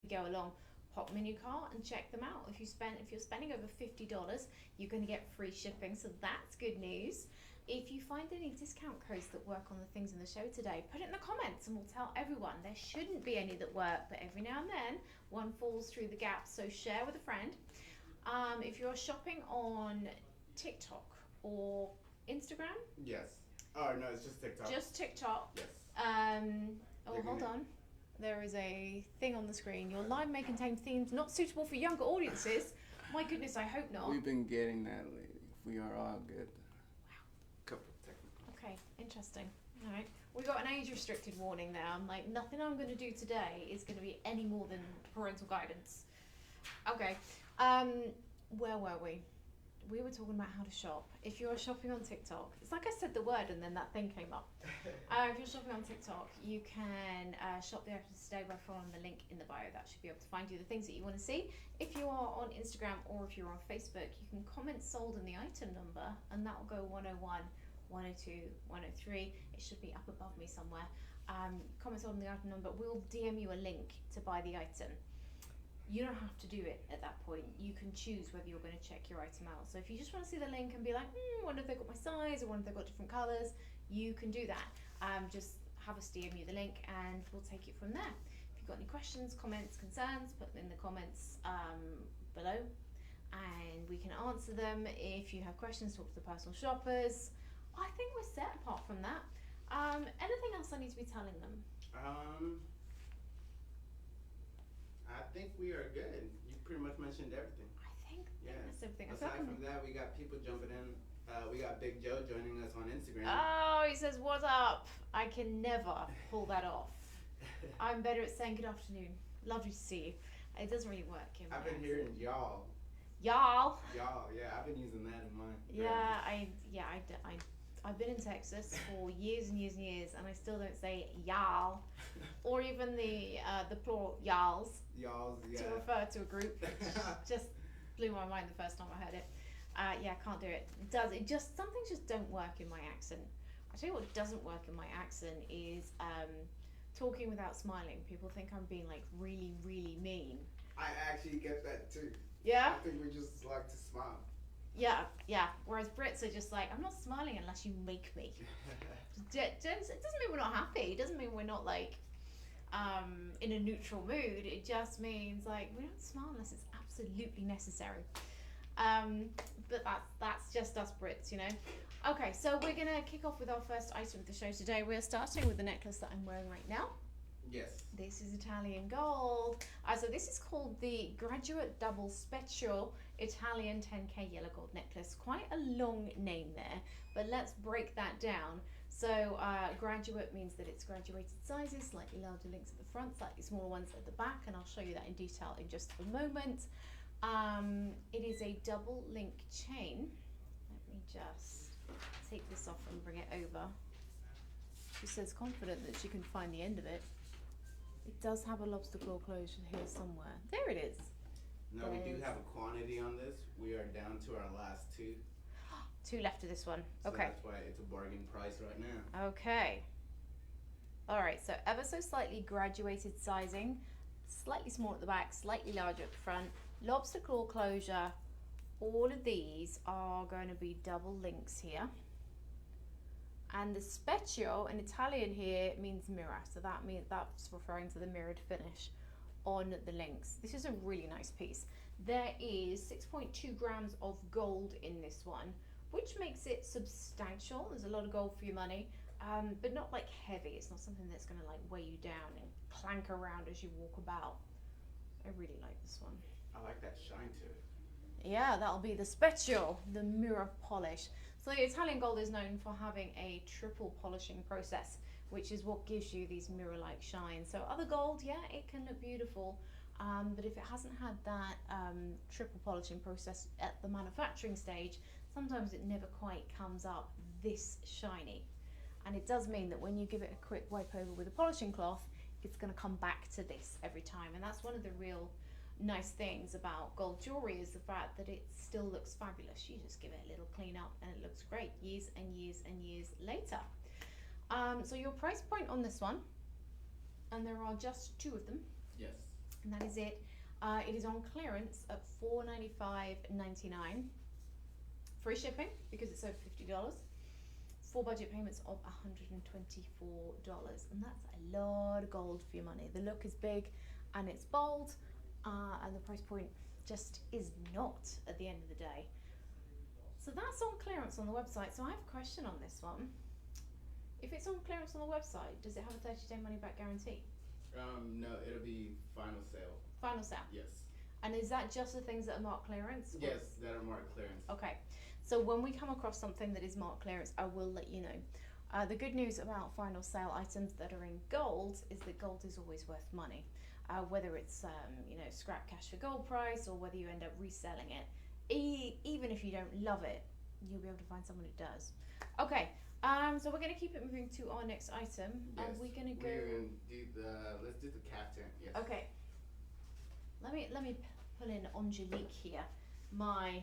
go along, pop them in your cart and check them out. If you're spending over $50, you're going to get free shipping, so that's good news. If you find any discount codes that work on the things in the show today, put it in the comments and we'll tell everyone. There shouldn't be any that work, but every now and then one falls through the gaps, so share with a friend. If you're shopping on TikTok or Instagram. Yes. Oh, no, it's just TikTok. Just TikTok. Yes. Hold on. There is a thing on the screen. Your line may contain themes not suitable for younger audiences. My goodness, I hope not. We've been getting that lately. We are all good. Couple of technical. Okay, interesting. All right. We got an age-restricted warning there. I'm like, nothing I'm going to do today is going to be any more than parental guidance. Okay. Where were we? We were talking about how to shop. If you're shopping on TikTok, it's like I said the word and then that thing came up. If you're shopping on TikTok, you can shop the episode today by following the link in the bio. That should be able to find you the things that you want to see. If you are on Instagram or if you're on Facebook, you can comment sold in the item number and that will go 101, 102, 103. It should be up above me somewhere. Comment sold in the item number. We'll DM you a link to buy the item. You don't have to do it at that point. You can choose whether you're going to check your item out. So if you just want to see the link and be like, wonder if they've got my size or wonder if they've got different colours, you can do that. Just have us DM you the link and we'll take it from there. If you've got any questions, comments, concerns, put them in the comments below and we can answer them. If you have questions, talk to the personal shoppers. I think we're set apart from that. Anything else I need to be telling them? I think we are good. You pretty much mentioned everything. I think that's everything. Aside from that, we got people jumping in. We got Big Joe joining us on Instagram. Oh, he says, "What's up?" I can never pull that off. I'm better at saying good afternoon. Lovely to see you. It doesn't really work. I've been hearing y'all. Y'all. Y'all, yeah, I've been using that in mine. I've been in Texas for years and years and years, and I still don't say y'all, or even the plural y'alls. Y'alls, yeah. To refer to a group, just blew my mind the first time I heard it. Yeah, I can't do it. Some things just don't work in my accent. I tell you what doesn't work in my accent is talking without smiling. People think I'm being like really, really mean. I actually get that too. Yeah? I think we just like to smile. Yeah. Whereas Brits are just like, I'm not smiling unless you make me. It doesn't mean we're not happy. It doesn't mean we're not like in a neutral mood. It just means like we don't smile unless it's absolutely necessary. But that's just us Brits, you know. Okay, so we're gonna kick off with our first item of the show today. We're starting with the necklace that I'm wearing right now. Yes. This is Italian gold. So this is called the Graduate Double Special Italian 10K Yellow Gold Necklace. Quite a long name there, but let's break that down. So graduate means that it's graduated sizes, slightly larger links at the front, slightly smaller ones at the back, and I'll show you that in detail in just a moment. It is a double link chain. Let me just take this off and bring it over. She says confident that she can find the end of it. It does have a lobster claw closure here somewhere. There it is. No, we do have a quantity on this. We are down to our last two. Two left of this one. So Okay. that's why it's a bargain price right now. Okay. All right, so ever so slightly graduated sizing, slightly small at the back, slightly larger at the front, lobster claw closure. All of these are going to be double links here. And the specchio in Italian here means mirror, so that's referring to the mirrored finish on the links. This is a really nice piece. There is 6.2 grams of gold in this one, which makes it substantial. There's a lot of gold for your money, but not like heavy. It's not something that's going to like weigh you down and clank around as you walk about. I really like this one. I like that shine to it. Yeah, that'll be the specchio, the mirror polish. So the Italian gold is known for having a triple polishing process, which is what gives you these mirror-like shines. So other gold, yeah, it can look beautiful, but if it hasn't had that triple polishing process at the manufacturing stage, sometimes it never quite comes up this shiny. And it does mean that when you give it a quick wipe over with a polishing cloth, it's going to come back to this every time. And that's one of the real nice things about gold jewelry, is the fact that it still looks fabulous. You just give it a little clean up and it looks great years and years and years later. So your price point on this one, and there are just two of them, Yes. and that is it. It is on clearance at $495.99. Free shipping because it's over $50. 4 budget payments of $124, and that's a lot of gold for your money. The look is big and it's bold, and the price point just is not at the end of the day. So that's on clearance on the website. So I have a question on this one. If it's on clearance on the website, does it have a 30-day money back guarantee? No, it'll be final sale. Final sale. Yes. And is that just the things that are marked clearance? Yes, that are marked clearance. Okay. So when we come across something that is marked clearance, I will let you know. The good news about final sale items that are in gold is that gold is always worth money. Whether it's scrap cash for gold price or whether you end up reselling it. Even if you don't love it, you'll be able to find someone who does. Okay. So we're going to keep it moving to our next item. Yes. We're going to go. Let's do the caftan. Yes. Okay. Let me pull in Angelique here, my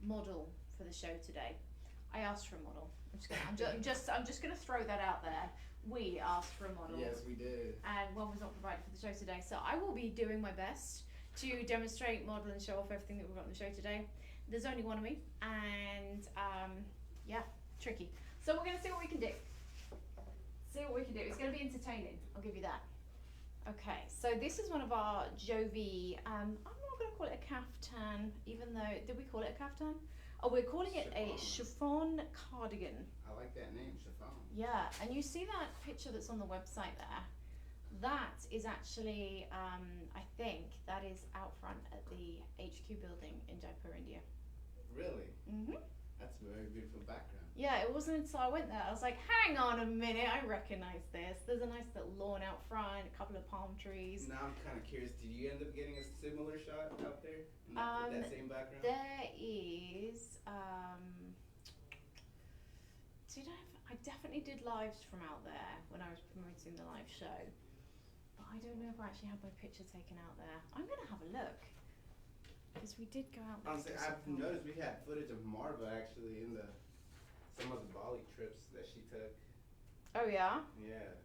model for the show today. I asked for a model. I'm just gonna throw that out there. We asked for a model. Yes, we did. And one was not provided for the show today. So I will be doing my best to demonstrate, model, and show off everything that we've got on the show today. There's only one of me, and tricky. So we're gonna see what we can do. It's gonna be entertaining. I'll give you that. Okay, so this is one of our Jovi, I'm not going to call it a caftan, even though, did we call it a caftan? Oh, we're calling it a chiffon cardigan. I like that name, chiffon. Yeah, and you see that picture that's on the website there? That is actually, I think, that is out front at the HQ building in Jaipur, India. Really? Mm-hmm. That's a very beautiful background. Yeah, it wasn't until I went there, I was like, hang on a minute, I recognize this. There's a nice little lawn out front, a couple of palm trees. Now I'm kind of curious, did you end up getting a similar shot out there? With that same background? There is, I definitely did lives from out there when I was promoting the live show. But I don't know if I actually had my picture taken out there. I'm going to have a look. Because we did go out there. Honestly, I've noticed we had footage of Marva actually in some of the Bali trips that she took. Oh yeah? Yeah.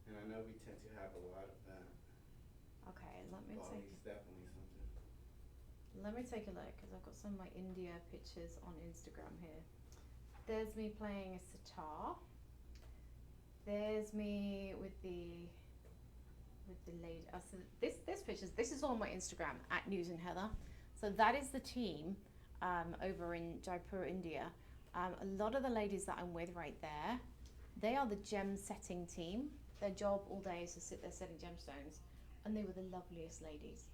And I know we tend to have a lot of that. Okay, let me Bali's definitely something. take a look because I've got some of my India pictures on Instagram here. There's me playing a sitar. There's me with the lady. So this is all on my Instagram at News and Heather. So that is the team over in Jaipur, India. A lot of the ladies that I'm with right there, they are the gem setting team. Their job all day is to sit there setting gemstones, and they were the loveliest ladies.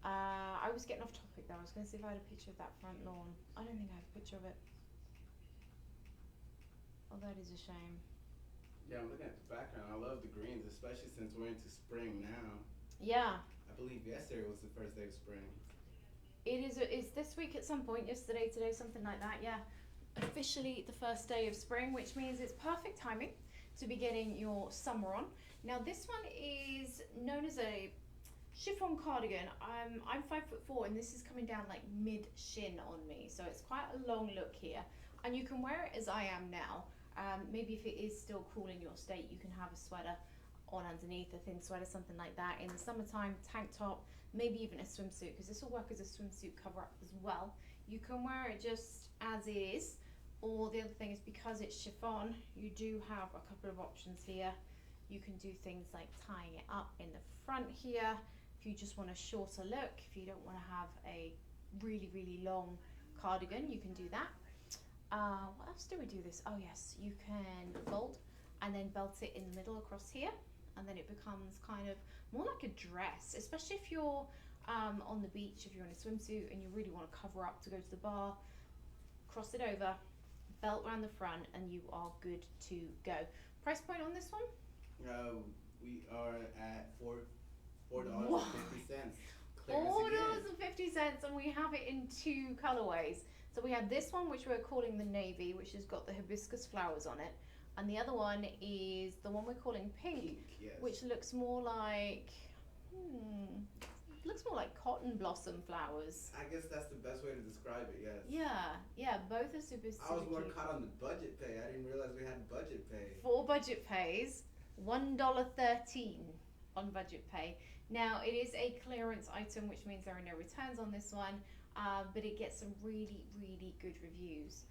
I was getting off topic though. I was going to see if I had a picture of that front lawn. I don't think I have a picture of it. Oh, that is a shame. Yeah, I'm looking at the background. I love the greens, especially since we're into spring now. Yeah. I believe yesterday was the first day of spring. It's this week at some point, yesterday, today, something like that, yeah. Officially the first day of spring, which means it's perfect timing to be getting your summer on. Now this one is known as a chiffon cardigan. I'm 5'4" and this is coming down like mid-shin on me, so it's quite a long look here. And you can wear it as I am now. Maybe if it is still cool in your state, you can have a sweater on underneath, a thin sweater, something like that. In the summertime, tank top, maybe even a swimsuit, because this will work as a swimsuit cover up as well. You can wear it just as is, or the other thing is because it's chiffon, you do have a couple of options here. You can do things like tying it up in the front here, if you just want a shorter look, if you don't want to have a really, really long cardigan, you can do that. What else do we do this? Oh yes, you can fold and then belt it in the middle across here, and then it becomes kind of more like a dress, especially if you're on the beach, if you're in a swimsuit and you really want to cover up to go to the bar. Cross it over, belt around the front, and you are good to go. Price point on this one? We are at $4.50. $4.50, and we have it in 2 colorways. So we have this one, which we're calling the navy, which has got the hibiscus flowers on it, and the other one is the one we're calling pink, yes. Which looks more like cotton blossom flowers. I guess that's the best way to describe it. Yes. Yeah, both are super. I was more cute. caught on the budget pay. I didn't realize we had budget pay. 4 budget pays, $1.13. on budget pay. Now it is a clearance item, which means there are no returns on this one, but it gets some really, really good reviews.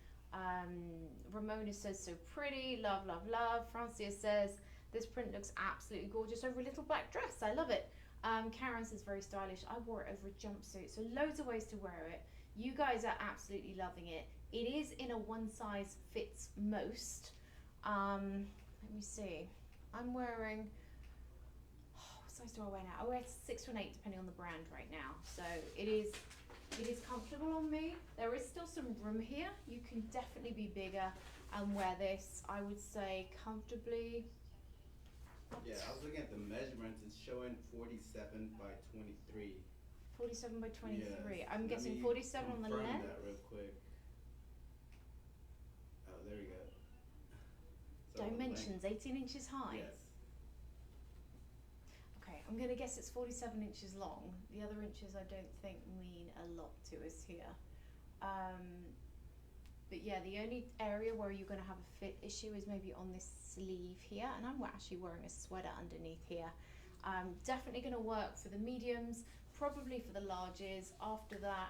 Ramona says so pretty, love, love, love. Francia says this print looks absolutely gorgeous over a little black dress. I love it. Karen says very stylish. I wore it over a jumpsuit, so loads of ways to wear it. You guys are absolutely loving it. It is in a one size fits most. Let me see. I'm wearing, what size do I wear now? I wear 6 to an 8 depending on the brand right now. So it is comfortable on me. There is still some room here. You can definitely be bigger and wear this, I would say, comfortably. Yeah, I was looking at the measurements. It's showing 47 by 23. 47 by 23. Yes. I'm Let guessing me 47 on the confirm length. that real quick. Oh, there we go. So the Dimensions, 18 inches length- high. Yes. Okay, I'm going to guess it's 47 inches long. The other inches I don't think mean a lot to us here. But yeah, the only area where you're going to have a fit issue is maybe on this sleeve here, and I'm actually wearing a sweater underneath here. Definitely going to work for the mediums, probably for the larges. After that,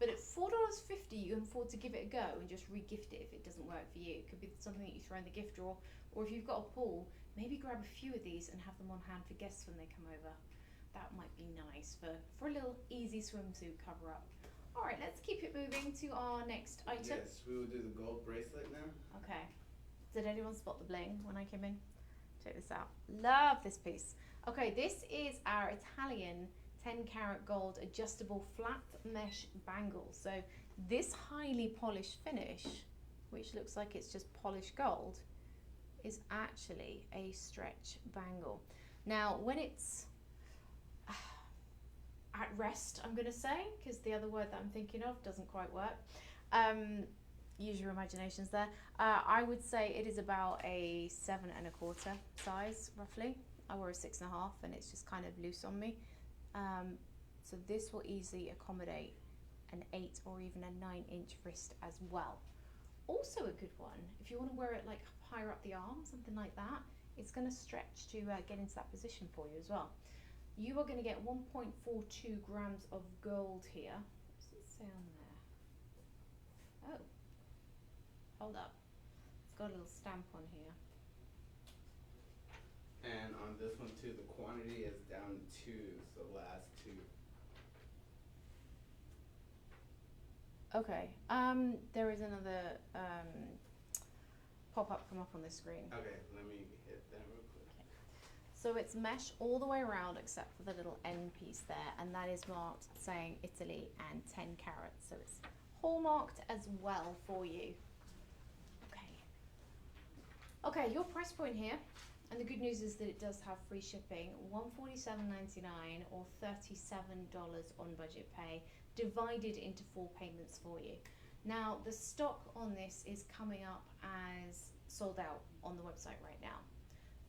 but at $4.50 you can afford to give it a go and just re-gift it if it doesn't work for you. It could be something that you throw in the gift drawer, or if you've got a pool, maybe grab a few of these and have them on hand for guests when they come over. That might be nice for a little easy swimsuit cover up. All right, let's keep it moving to our next item. Yes, we will do the gold bracelet now. Okay. Did anyone spot the bling when I came in? Check this out. Love this piece. Okay, this is our Italian 10 karat gold adjustable flat mesh bangle. So this highly polished finish, which looks like it's just polished gold, is actually a stretch bangle. Now, when it's at rest, I'm going to say, because the other word that I'm thinking of doesn't quite work. Use your imaginations there. I would say it is about a 7 1/4 size, roughly. I wore a 6 1/2 and it's just kind of loose on me. So this will easily accommodate an 8 or even a 9-inch wrist as well. Also a good one, if you want to wear it like higher up the arm, something like that, it's going to stretch to get into that position for you as well. You are going to get 1.42 grams of gold here. What does it say on there? Oh, hold up. It's got a little stamp on here. And on this one too, the quantity is down to 2, so last 2. Okay. There is another pop-up come up on the screen. Okay, let me hit that real quick. So it's mesh all the way around except for the little end piece there, and that is marked saying Italy and 10 carats. So it's hallmarked as well for you. Okay. Okay, your price point here, and the good news is that it does have free shipping, $147.99 or $37 on budget pay, divided into 4 payments for you. Now, the stock on this is coming up as sold out on the website right now.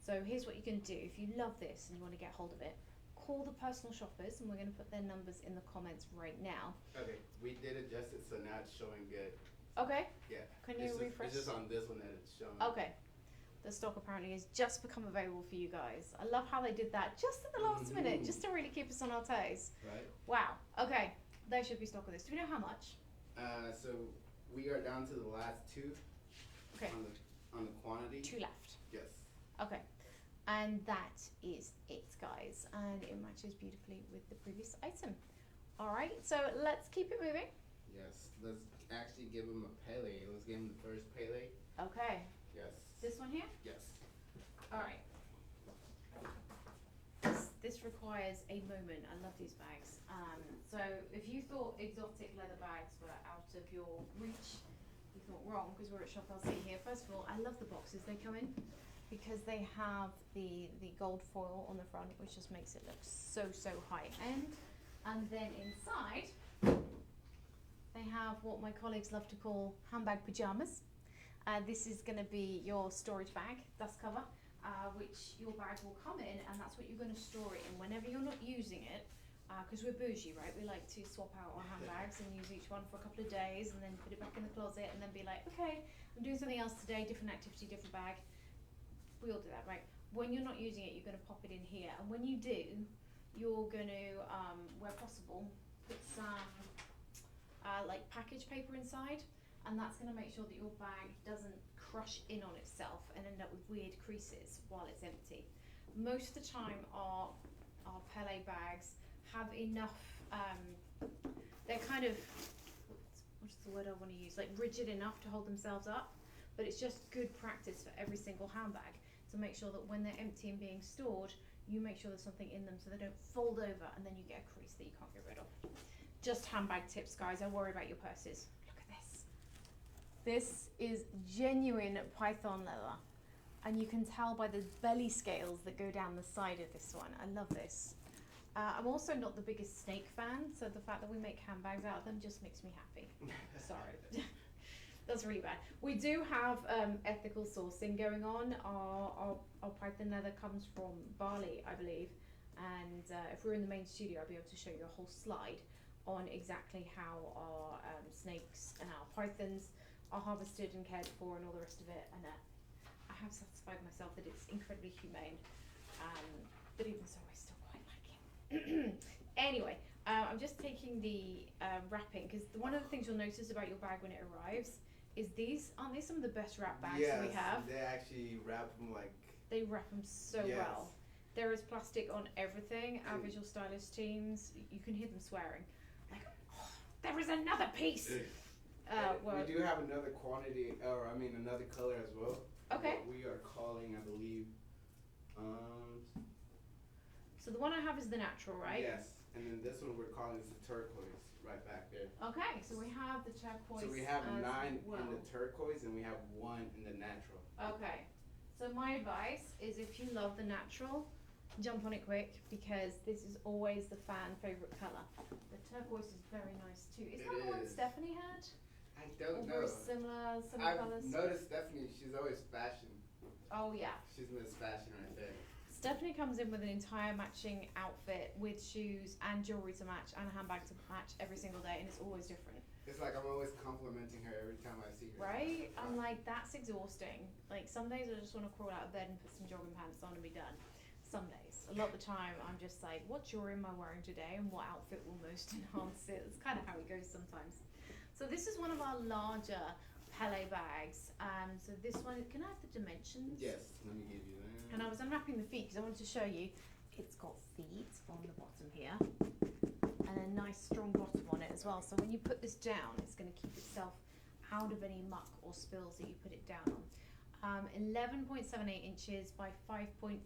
So here's what you can do. If you love this and you want to get hold of it, call the personal shoppers, and we're going to put their numbers in the comments right now. Okay, we did adjust it, so now it's showing good. Okay, Yeah. can you refresh? It's just on this one that it's showing. Okay. The stock apparently has just become available for you guys. I love how they did that just at the last minute, just to really keep us on our toes. Right. Wow. Okay, there should be stock of this. Do we know how much? So we are down to the last 2. Okay. On the quantity. 2 left. Yes. Okay. And that is it, guys. And it matches beautifully with the previous item. All right, so let's keep it moving. Yes. Let's actually give him a Pele. Let's give him the first Pele. Okay. Yes. This one here? Yes. All right. This requires a moment. I love these bags. So if you thought exotic leather bags were out of your reach, you thought wrong, because we're at Shop LC here. First of all, I love the boxes they come in, because they have the gold foil on the front, which just makes it look so high end. And then inside, they have what my colleagues love to call handbag pajamas. This is going to be your storage bag, dust cover, which your bag will come in, and that's what you're going to store it in whenever you're not using it. Because we're bougie, right? We like to swap out our handbags and use each one for a couple of days, and then put it back in the closet, and then be like, okay, I'm doing something else today, different activity, different bag. We all do that, right? When you're not using it, you're going to pop it in here, and when you do, you're going to, where possible, put some like package paper inside, and that's going to make sure that your bag doesn't crush in on itself and end up with weird creases while it's empty. Most of the time, our Pele bags have enough. They're kind of, what's the word I want to use? Like rigid enough to hold themselves up, but it's just good practice for every single handbag to make sure that when they're empty and being stored, you make sure there's something in them so they don't fold over and then you get a crease that you can't get rid of. Just handbag tips, guys. I worry about your purses. Look at this. This is genuine python leather, and you can tell by the belly scales that go down the side of this one. I love this. I'm also not the biggest snake fan, so the fact that we make handbags out of them just makes me happy. Sorry. That's really bad. We do have ethical sourcing going on. Our python leather comes from Bali, I believe, and if we're in the main studio, I'll be able to show you a whole slide on exactly how our snakes and our pythons are harvested and cared for and all the rest of it. And I have satisfied myself that it's incredibly humane, but even so, I still quite like it. Anyway, I'm just taking the wrapping, because one of the things you'll notice about your bag when it arrives is aren't these some of the best wrap bags yes, we have? They actually wrap them like. They wrap them so yes. well. There is plastic on everything. Our visual stylist teams, you can hear them swearing. Like, oh, there is another piece. We do have another quantity, another color as well. Okay. What we are calling, I believe. So the one I have is the natural, right? Yes, and then this one we're calling is the turquoise, right back there. Okay, so we have the turquoise. So we have as 9 well. in the turquoise, and we have 1 in the natural. Okay, so my advice is if you love the natural, jump on it quick, because this is always the fan favorite color. The turquoise is very nice too. Is that the one Stephanie had? I don't Or know. very similar I've colors? noticed Stephanie, she's always fashion. Oh yeah. She's Miss Fashion right there. Stephanie comes in with an entire matching outfit with shoes and jewelry to match and a handbag to match every single day, and it's always different. It's like I'm always complimenting her every time I see her. Right? I'm like, that's exhausting. Like, some days I just want to crawl out of bed and put some jogging pants on and be done. Some days. A lot of the time, I'm just like, what jewelry am I wearing today and what outfit will most enhance it? It's kind of how it goes sometimes. So this is one of our larger Pele bags. So this one, can I have the dimensions? Yes, let me give you that. And I was unwrapping the feet because I wanted to show you it's got feet on the bottom here and a nice strong bottom on it as well. So when you put this down, it's going to keep itself out of any muck or spills that you put it down on. 11.78 inches by 5.51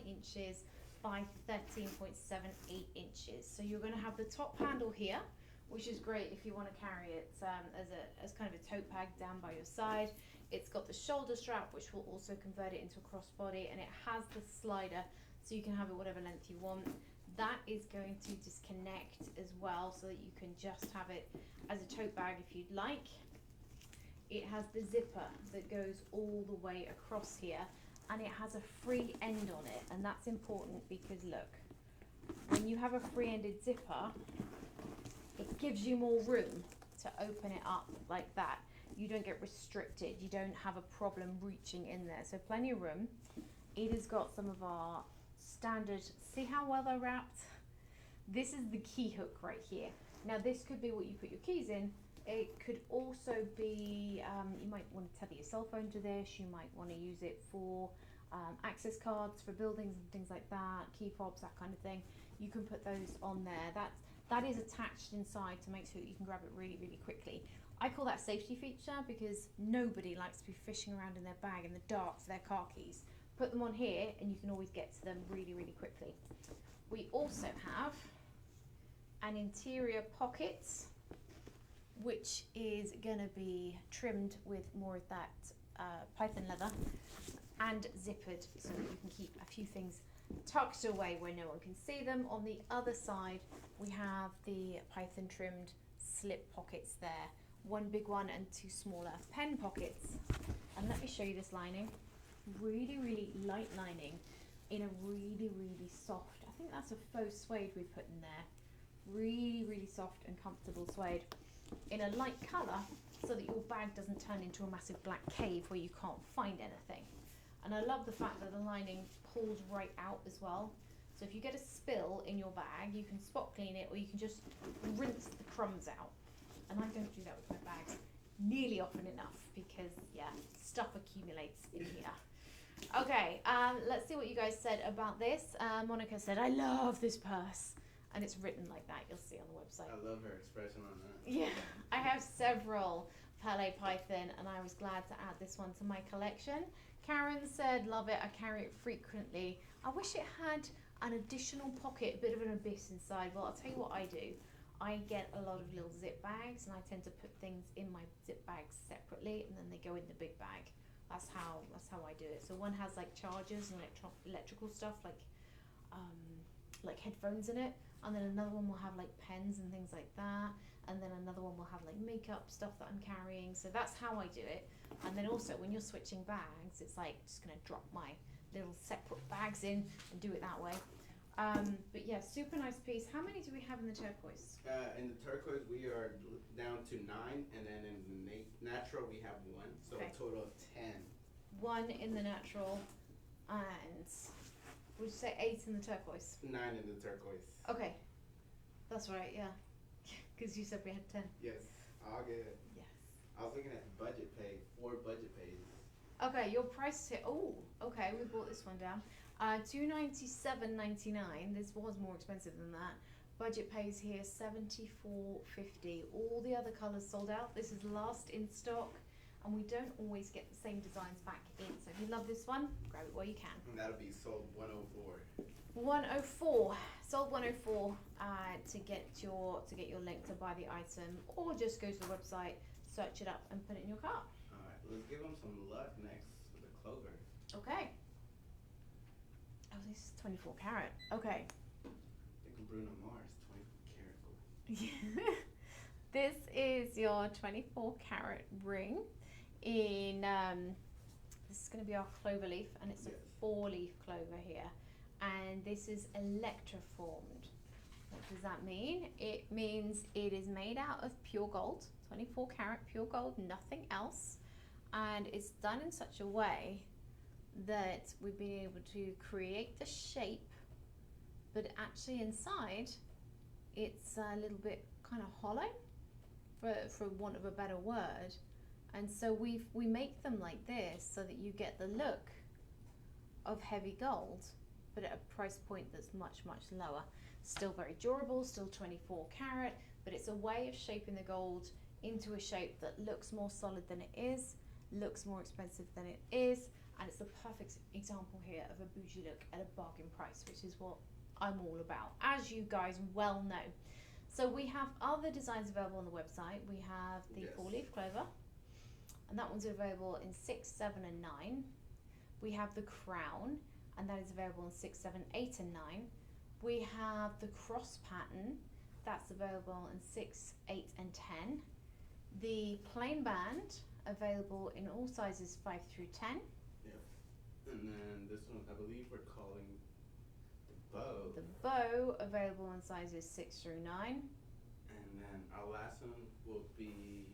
inches by 13.78 inches. So you're going to have the top handle here, which is great if you want to carry it as kind of a tote bag down by your side. It's got the shoulder strap, which will also convert it into a crossbody, and it has the slider, so you can have it whatever length you want. That is going to disconnect as well, so that you can just have it as a tote bag if you'd like. It has the zipper that goes all the way across here, and it has a free end on it, and that's important because look, when you have a free-ended zipper, it gives you more room to open it up like that. You don't get restricted. You don't have a problem reaching in there. So plenty of room. It has got some of our standard, see how well they're wrapped? This is the key hook right here. Now this could be what you put your keys in. It could also be, you might want to tether your cell phone to this. You might want to use it for access cards for buildings and things like that, key fobs, that kind of thing. You can put those on there. That is attached inside to make sure that you can grab it really, really quickly. I call that safety feature because nobody likes to be fishing around in their bag in the dark for their car keys. Put them on here and you can always get to them really, really quickly. We also have an interior pocket, which is going to be trimmed with more of that python leather and zippered so that you can keep a few things tucked away where no one can see them. On the other side, we have the python trimmed slip pockets there. One big one and 2 smaller pen pockets. And let me show you this lining. Really, really light lining in a really, really soft, I think that's a faux suede we put in there. Really, really soft and comfortable suede in a light colour so that your bag doesn't turn into a massive black cave where you can't find anything. And I love the fact that the lining pulls right out as well. So if you get a spill in your bag, you can spot clean it, or you can just rinse the crumbs out. And I don't do that with my bags nearly often enough because, yeah, stuff accumulates in here. Okay, let's see what you guys said about this. Monica said, I love this purse. And it's written like that, you'll see on the website. I love her expression on that. Yeah, I have several Palais Python, and I was glad to add this one to my collection. Karen said, love it, I carry it frequently. I wish it had an additional pocket, a bit of an abyss inside. Well, I'll tell you what I do. I get a lot of little zip bags, and I tend to put things in my zip bags separately, and then they go in the big bag. That's how I do it. So one has like chargers and electrical stuff, like headphones in it, and then another one will have like pens and things like that, and then another one will have like makeup stuff that I'm carrying. So that's how I do it. And then also when you're switching bags, it's like just gonna drop my little separate bags in and do it that way. But yeah, super nice piece. How many do we have in the turquoise? In the turquoise, we are down to 9, and then in the natural, we have 1. So Okay. a total of 10. 1 in the natural, and would you say 8 in the turquoise? 9 in the turquoise. Okay, that's right, yeah. Because you said we had 10. Yes, all good. Yes. I was looking at the budget pay, 4 budget pays. Okay, your price here. Oh, okay, we brought this one down. $297.99. This was more expensive than that. Budget pays here $74.50. All the other colours sold out. This is last in stock, and we don't always get the same designs back in. So if you love this one, grab it while you can. And that'll be sold 104. 104. Sold 104 to get your link to buy the item, or just go to the website, search it up, and put it in your cart. All right, let's give them some luck next with the clover. Okay. Oh, this is 24 karat. Okay. Think of Bruno Mars, 24 karat gold. This is your 24 karat ring in this is going to be our clover leaf, and it's Yes. a 4-leaf clover here, and this is electroformed. What does that mean? It means it is made out of pure gold, 24 karat pure gold, nothing else, and it's done in such a way that we've been able to create the shape, but actually inside it's a little bit kind of hollow, for want of a better word. And so we make them like this so that you get the look of heavy gold, but at a price point that's much, much lower. Still very durable, still 24 karat, but it's a way of shaping the gold into a shape that looks more solid than it is, looks more expensive than it is, and it's the perfect example here of a bougie look at a bargain price, which is what I'm all about, as you guys well know. So we have other designs available on the website. We have the Yes. 4-leaf clover, and that one's available in 6, 7, and 9. We have the crown, and that is available in 6, 7, 8, and 9. We have the cross pattern, that's available in 6, 8, and 10. The plain band, available in all sizes 5 through 10. And then this one, I believe we're calling the bow. The bow, available in sizes 6 through 9. And then our last one will be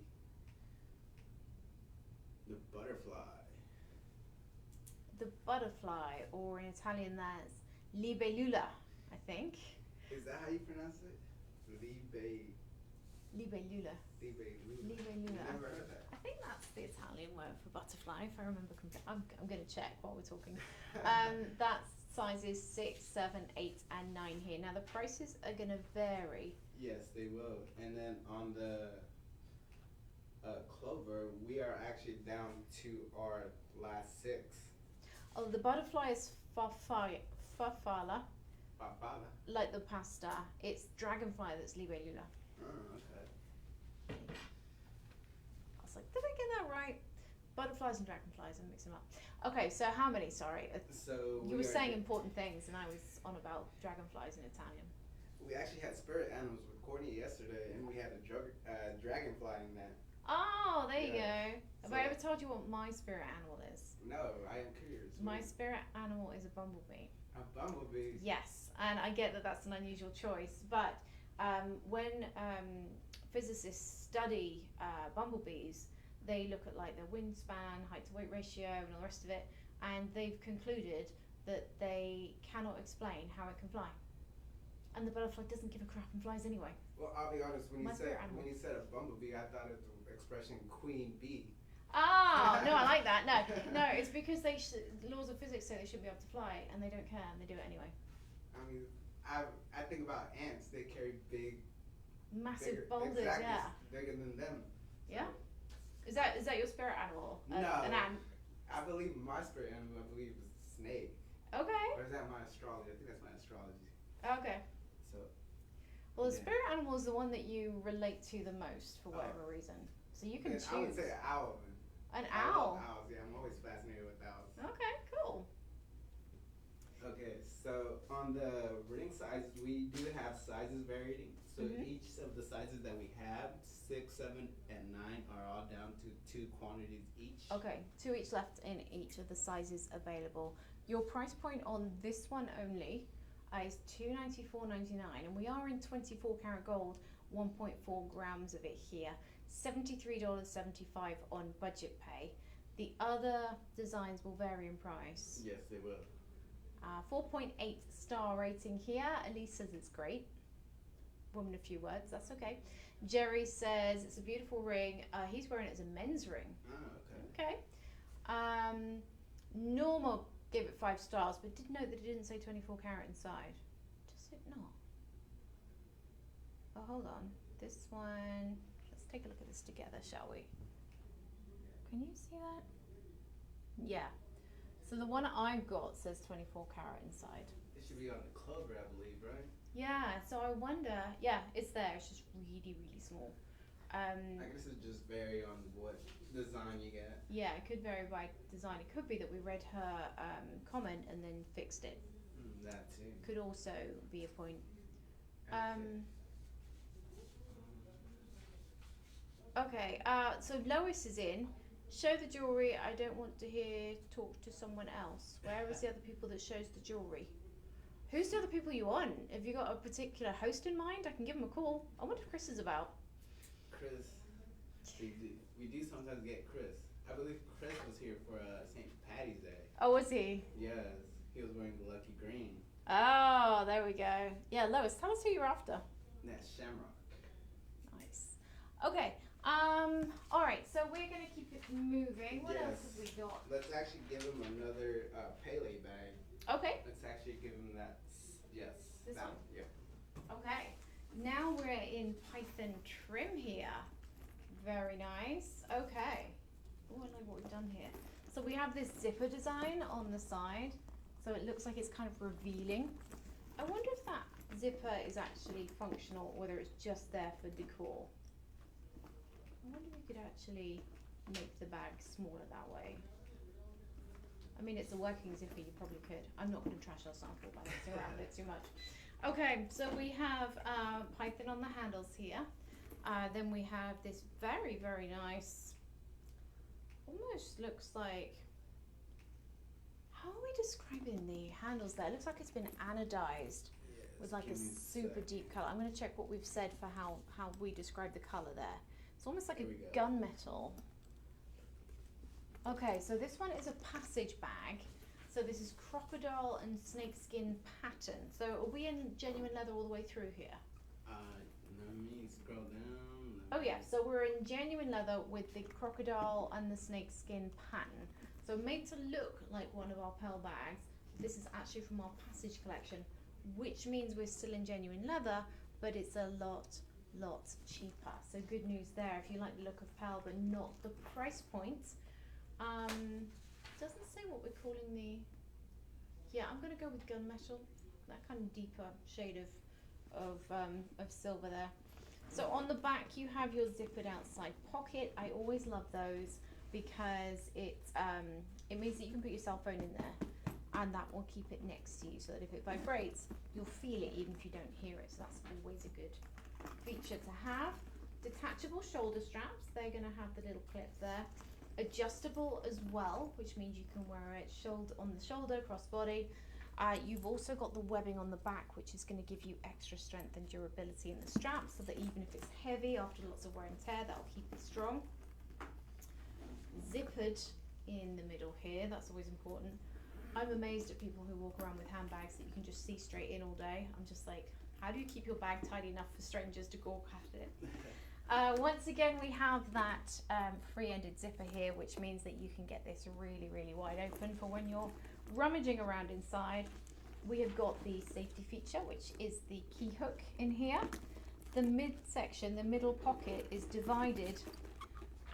the butterfly. The butterfly, or in Italian that's libellula, I think. Is that how you pronounce it? Libellula. Libellula. Libellula. Never heard that. I think that's the Italian word for butterfly, if I remember correctly. I'm going to check while we're talking. That's sizes 6, 7, 8, and 9 here. Now the prices are going to vary. Yes, they will. And then on the clover, we are actually down to our last 6. Oh, the butterfly is farfalla, Papala. like the pasta. It's dragonfly that's libellula. Oh, okay. I was like, did I get that right? Butterflies and dragonflies, I'm mixing them up. Okay, so how many? Sorry. So You were saying important things, and I was on about dragonflies in Italian. we actually had spirit animals with Courtney yesterday, and we had a dragonfly in that. Oh, there you Yeah. go. Have So- I ever told you what my spirit animal is? No, I am curious. My spirit animal is a bumblebee. A bumblebee. Yes, and I get that that's an unusual choice, but when physicists study bumblebees, they look at like their wingspan, height to weight ratio, and all the rest of it, and they've concluded that they cannot explain how it can fly. And the butterfly doesn't give a crap and flies anyway. Well, I'll be honest. When My you spirit said animal. a bumblebee, I thought of the expression queen bee. Oh, no, I like that. No, it's because laws of physics say they shouldn't be able to fly, and they don't care, and they do it anyway. I mean, I think about ants. They carry Massive bigger, boulders, exactly, yeah. bigger than them. Yeah. Is that your spirit animal? No. An ant. I believe my spirit animal. I believe is a snake. Okay. Or is that my astrology? I think that's my astrology. Okay. So. Well, the Yeah. spirit animal is the one that you relate to the most for whatever reason. So you can Yeah, choose. I would say an owl. Then. An I love owl. owls. Yeah, I'm always fascinated with owls. Okay, cool. Okay, so on the ring sizes, we do have sizes varying. So Mhm. each of the sizes that we have, 6, 7, and 9, are all down to 2 quantities each. Okay, 2 each left in each of the sizes available. Your price point on this one only is $294.99, and we are in 24 karat gold, 1.4 grams of it here. $73.75 on budget pay. The other designs will vary in price. Yes, they will. 4.8 star rating here. Elise says it's great. Woman of few words, that's okay. Jerry says it's a beautiful ring. He's wearing it as a men's ring. Oh, okay. Okay. Norma gave it 5 stars, but did note that it didn't say 24 karat inside. Does it not? Oh, hold on. This one. Let's take a look at this together, shall we? Can you see that? Yeah. So the one I've got says 24 karat inside. It should be on the clover, I believe, right? Yeah, so I wonder. Yeah, it's there. It's just really, really small. I guess it just vary on what design you get. Yeah, it could vary by design. It could be that we read her comment and then fixed it. That too. Could also be a point. Okay, so Lois is in. Show the jewellery. I don't want to hear talk to someone else. Where is the other people that shows the jewellery? Who's the other people you want? Have you got a particular host in mind? I can give him a call. I wonder if Chris is about. Chris. We do sometimes get Chris. I believe Chris was here for St. Patty's Day. Oh, was he? Yes, he was wearing the lucky green. Oh, there we go. Yeah, Lois, tell us who you're after. That's Shamrock. Nice. Okay. All right. So we're gonna keep it moving. What else have we got? Let's actually give him another Pele bag. Okay. Let's actually give him that. Yes. This that one? Yeah. Okay. Now we're in Python trim here. Very nice. Okay. Oh, I like what we've done here. So we have this zipper design on the side. So it looks like it's kind of revealing. I wonder if that zipper is actually functional or whether it's just there for decor. I wonder if we could actually make the bag smaller that way. I mean, it's a working zipper, you probably could. I'm not going to trash our sample by messing around it too much. Okay, so we have Python on the handles here. Then we have this very, very nice, almost looks like, how are we describing the handles there? It looks like it's been anodized with like a super deep color. I'm going to check what we've said for how we describe the color there. It's almost like a gunmetal. Okay, so this one is a passage bag. So this is crocodile and snakeskin pattern. So are we in genuine leather all the way through here? Let me scroll down. Oh yeah, so we're in genuine leather with the crocodile and the snakeskin pattern. So made to look like one of our pearl bags. This is actually from our passage collection, which means we're still in genuine leather, but it's a lot cheaper. So good news there if you like the look of pearl but not the price point. Doesn't say what we're calling the. Yeah, I'm gonna go with gunmetal. That kind of deeper shade of silver there. So on the back you have your zippered outside pocket. I always love those because it means that you can put your cell phone in there, and that will keep it next to you so that if it vibrates, you'll feel it even if you don't hear it. So that's always a good feature to have. Detachable shoulder straps. They're gonna have the little clip there. Adjustable as well, which means you can wear it on the shoulder, crossbody. You've also got the webbing on the back, which is going to give you extra strength and durability in the strap, so that even if it's heavy after lots of wear and tear, that'll keep it strong. Zippered in the middle here. That's always important. I'm amazed at people who walk around with handbags that you can just see straight in all day. I'm just like, how do you keep your bag tidy enough for strangers to gawk at it? Once again, we have that free-ended zipper here, which means that you can get this really, really wide open for when you're rummaging around inside. We have got the safety feature, which is the key hook in here. The midsection, the middle pocket, is divided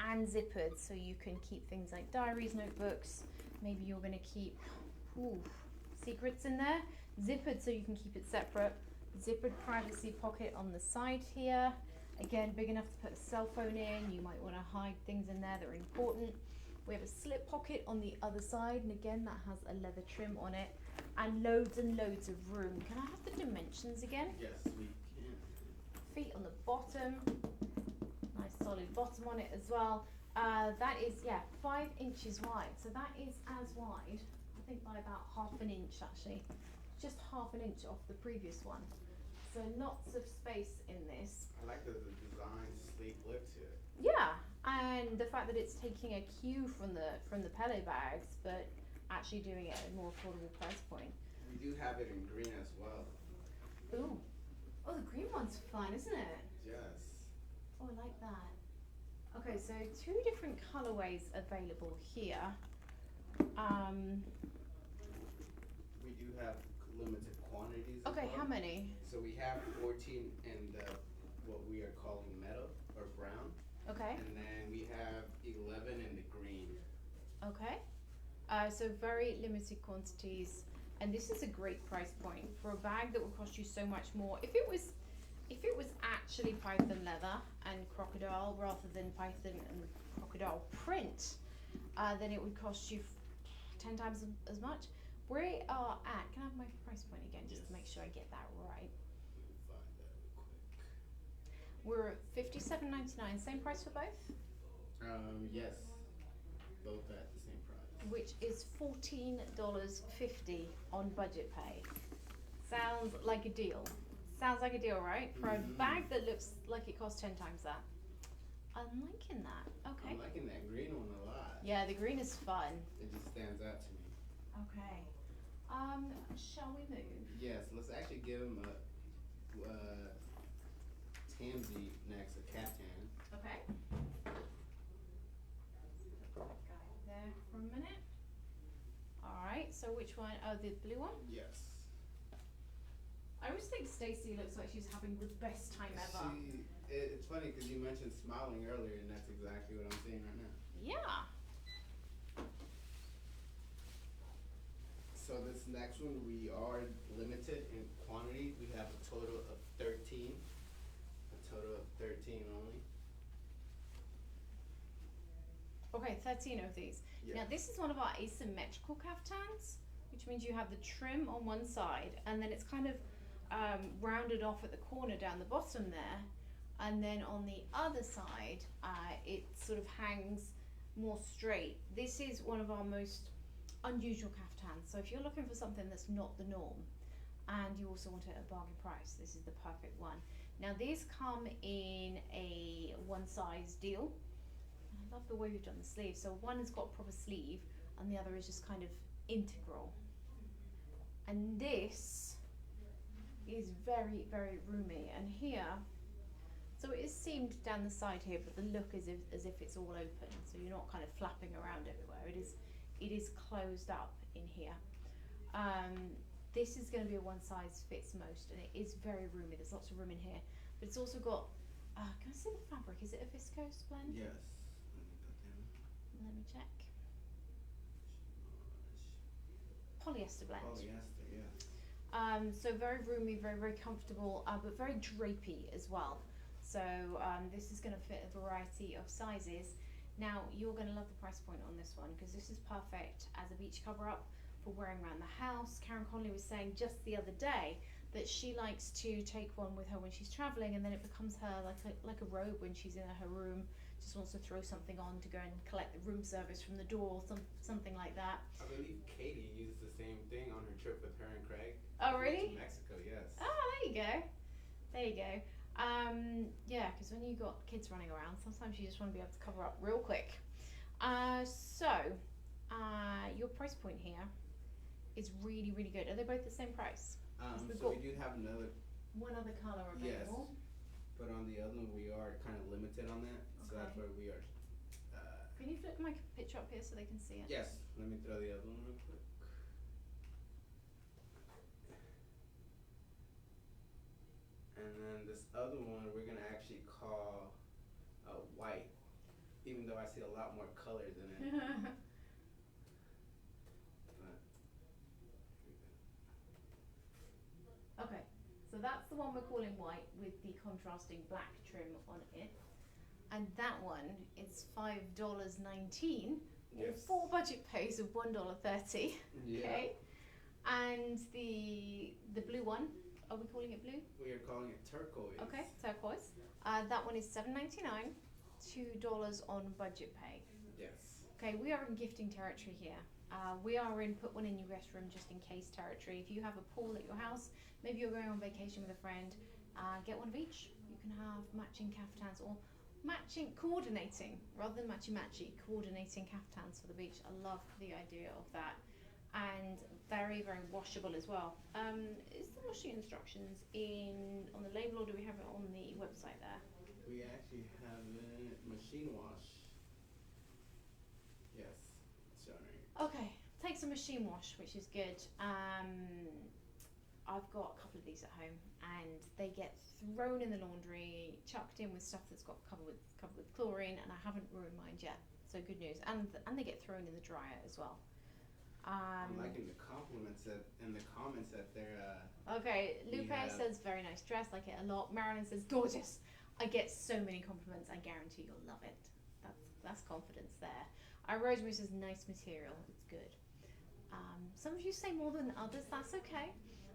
and zippered, so you can keep things like diaries, notebooks. Maybe you're going to keep secrets in there. Zippered so you can keep it separate. Zippered privacy pocket on the side here. Again, big enough to put a cell phone in. You might want to hide things in there that are important. We have a slip pocket on the other side, and again, that has a leather trim on it. And loads of room. Can I have the dimensions again? Yes, we can. Feet on the bottom. Nice solid bottom on it as well. That is, 5 inches wide. So that is as wide, I think, by about half an inch actually. Just half an inch off the previous one. So lots of space in this. I like the design sleek look to it. Yeah, and the fact that it's taking a cue from the Pele bags, but actually doing it at a more affordable price point. We do have it in green as well. Ooh. Oh, the green one's fun, isn't it? Yes. Oh, I like that. Okay, so 2 different colorways available here. We do have limited quantities. Okay, as well. how many? So we have 14 in the what we are calling metal or brown, Okay. and then we have 11 in the green. Okay. So very limited quantities, and this is a great price point for a bag that will cost you so much more. If it was actually python leather and crocodile rather than python and crocodile print, then it would cost you 10 times as much. We are at, can I have my price point again, just to make sure I get that right? Let me find that real quick. We're at $57.99, same price for both? Yes, both at the same price. Which is $14.50 on budget pay. Sounds like a deal. Sounds like a deal, right? For a bag that looks like it costs 10 times that. I'm liking that. Okay. I'm liking that green one a lot. Yeah, the green is fun. It just stands out to me. Okay. Shall we move? Yes, let's actually give him a tansy next, a caftan. Okay. Got it there for a minute. Alright, so which one? Oh, the blue one? Yes. I always think Stacey looks like she's having the best time ever. It's funny because you mentioned smiling earlier, and that's exactly what I'm seeing right now. Yeah. So this next one, we are limited in quantity. We have a total of 13. A total of 13 only. Okay, 13 of these. Yeah. Now this is one of our asymmetrical caftans, which means you have the trim on one side, and then it's kind of rounded off at the corner down the bottom there, and then on the other side it sort of hangs more straight. This is one of our most unusual caftans, so if you're looking for something that's not the norm and you also want it at a bargain price, this is the perfect one. Now these come in a one size deal. I love the way we've done the sleeve. So one has got a proper sleeve and the other is just kind of integral. And this is very, very roomy. And here, so it is seamed down the side here, but the look is as if it's all open. So you're not kind of flapping around everywhere. It is closed up in here. This is going to be a one size fits most, and it is very roomy. There's lots of room in here, but it's also got, can I see the fabric? Is it a viscose blend? Yes. Let me check. Polyester blend. Polyester, yes. So very roomy, very, very comfortable, but very drapey as well. So this is going to fit a variety of sizes. Now you're going to love the price point on this one because this is perfect as a beach cover up for wearing around the house. Karen Conley was saying just the other day that she likes to take one with her when she's traveling, and then it becomes her like a robe when she's in her room. Just wants to throw something on to go and collect the room service from the door, something like that. I believe Katie used the same thing on her trip with her and Craig. Oh really? To Mexico, yes. Oh, there you go. There you go. Yeah, because when you got kids running around, sometimes you just want to be able to cover up real quick. So your price point here is really, really good. Are they both the same price? we've So got- we do have another, One other colour yes, available. but on the other one, we are kind of limited on that, so that's Okay. where we are, Can you flip my picture up here so they can see it? yes, let me throw the other one real quick. And then this other one, we're gonna actually call, white, even though I see a lot more colors in it. But, Okay, so that's the one we're calling white with the contrasting black trim on it. And that one is $5.19 yes. for budget pays of $1.30. Yeah, Okay. And the blue one, are we calling it blue? we are calling it turquoise. Okay, turquoise. That one is $7.99, $2 on budget pay. Yes. Okay, we are in gifting territory here. We are in put one in your guest room just in case territory. If you have a pool at your house, maybe you're going on vacation with a friend, get one of each. You can have matching caftans or coordinating rather than matchy, coordinating caftans for the beach. I love the idea of that. And very, very washable as well. Is the washing instructions on the label or do we have it on the website there? We actually have it machine wash. Yes, sorry. Okay, takes a machine wash, which is good. I've got a couple of these at home, and they get thrown in the laundry, chucked in with stuff that's got covered with chlorine, and I haven't ruined mine yet. So good news, and they get thrown in the dryer as well. I'm liking the compliments in the comments that they're. Okay, Lupe Yeah. says very nice dress, like it a lot. Marilyn says gorgeous. I get so many compliments. I guarantee you'll love it. That's confidence there. Rosemary says nice material. It's good. Some of you say more than others. That's okay.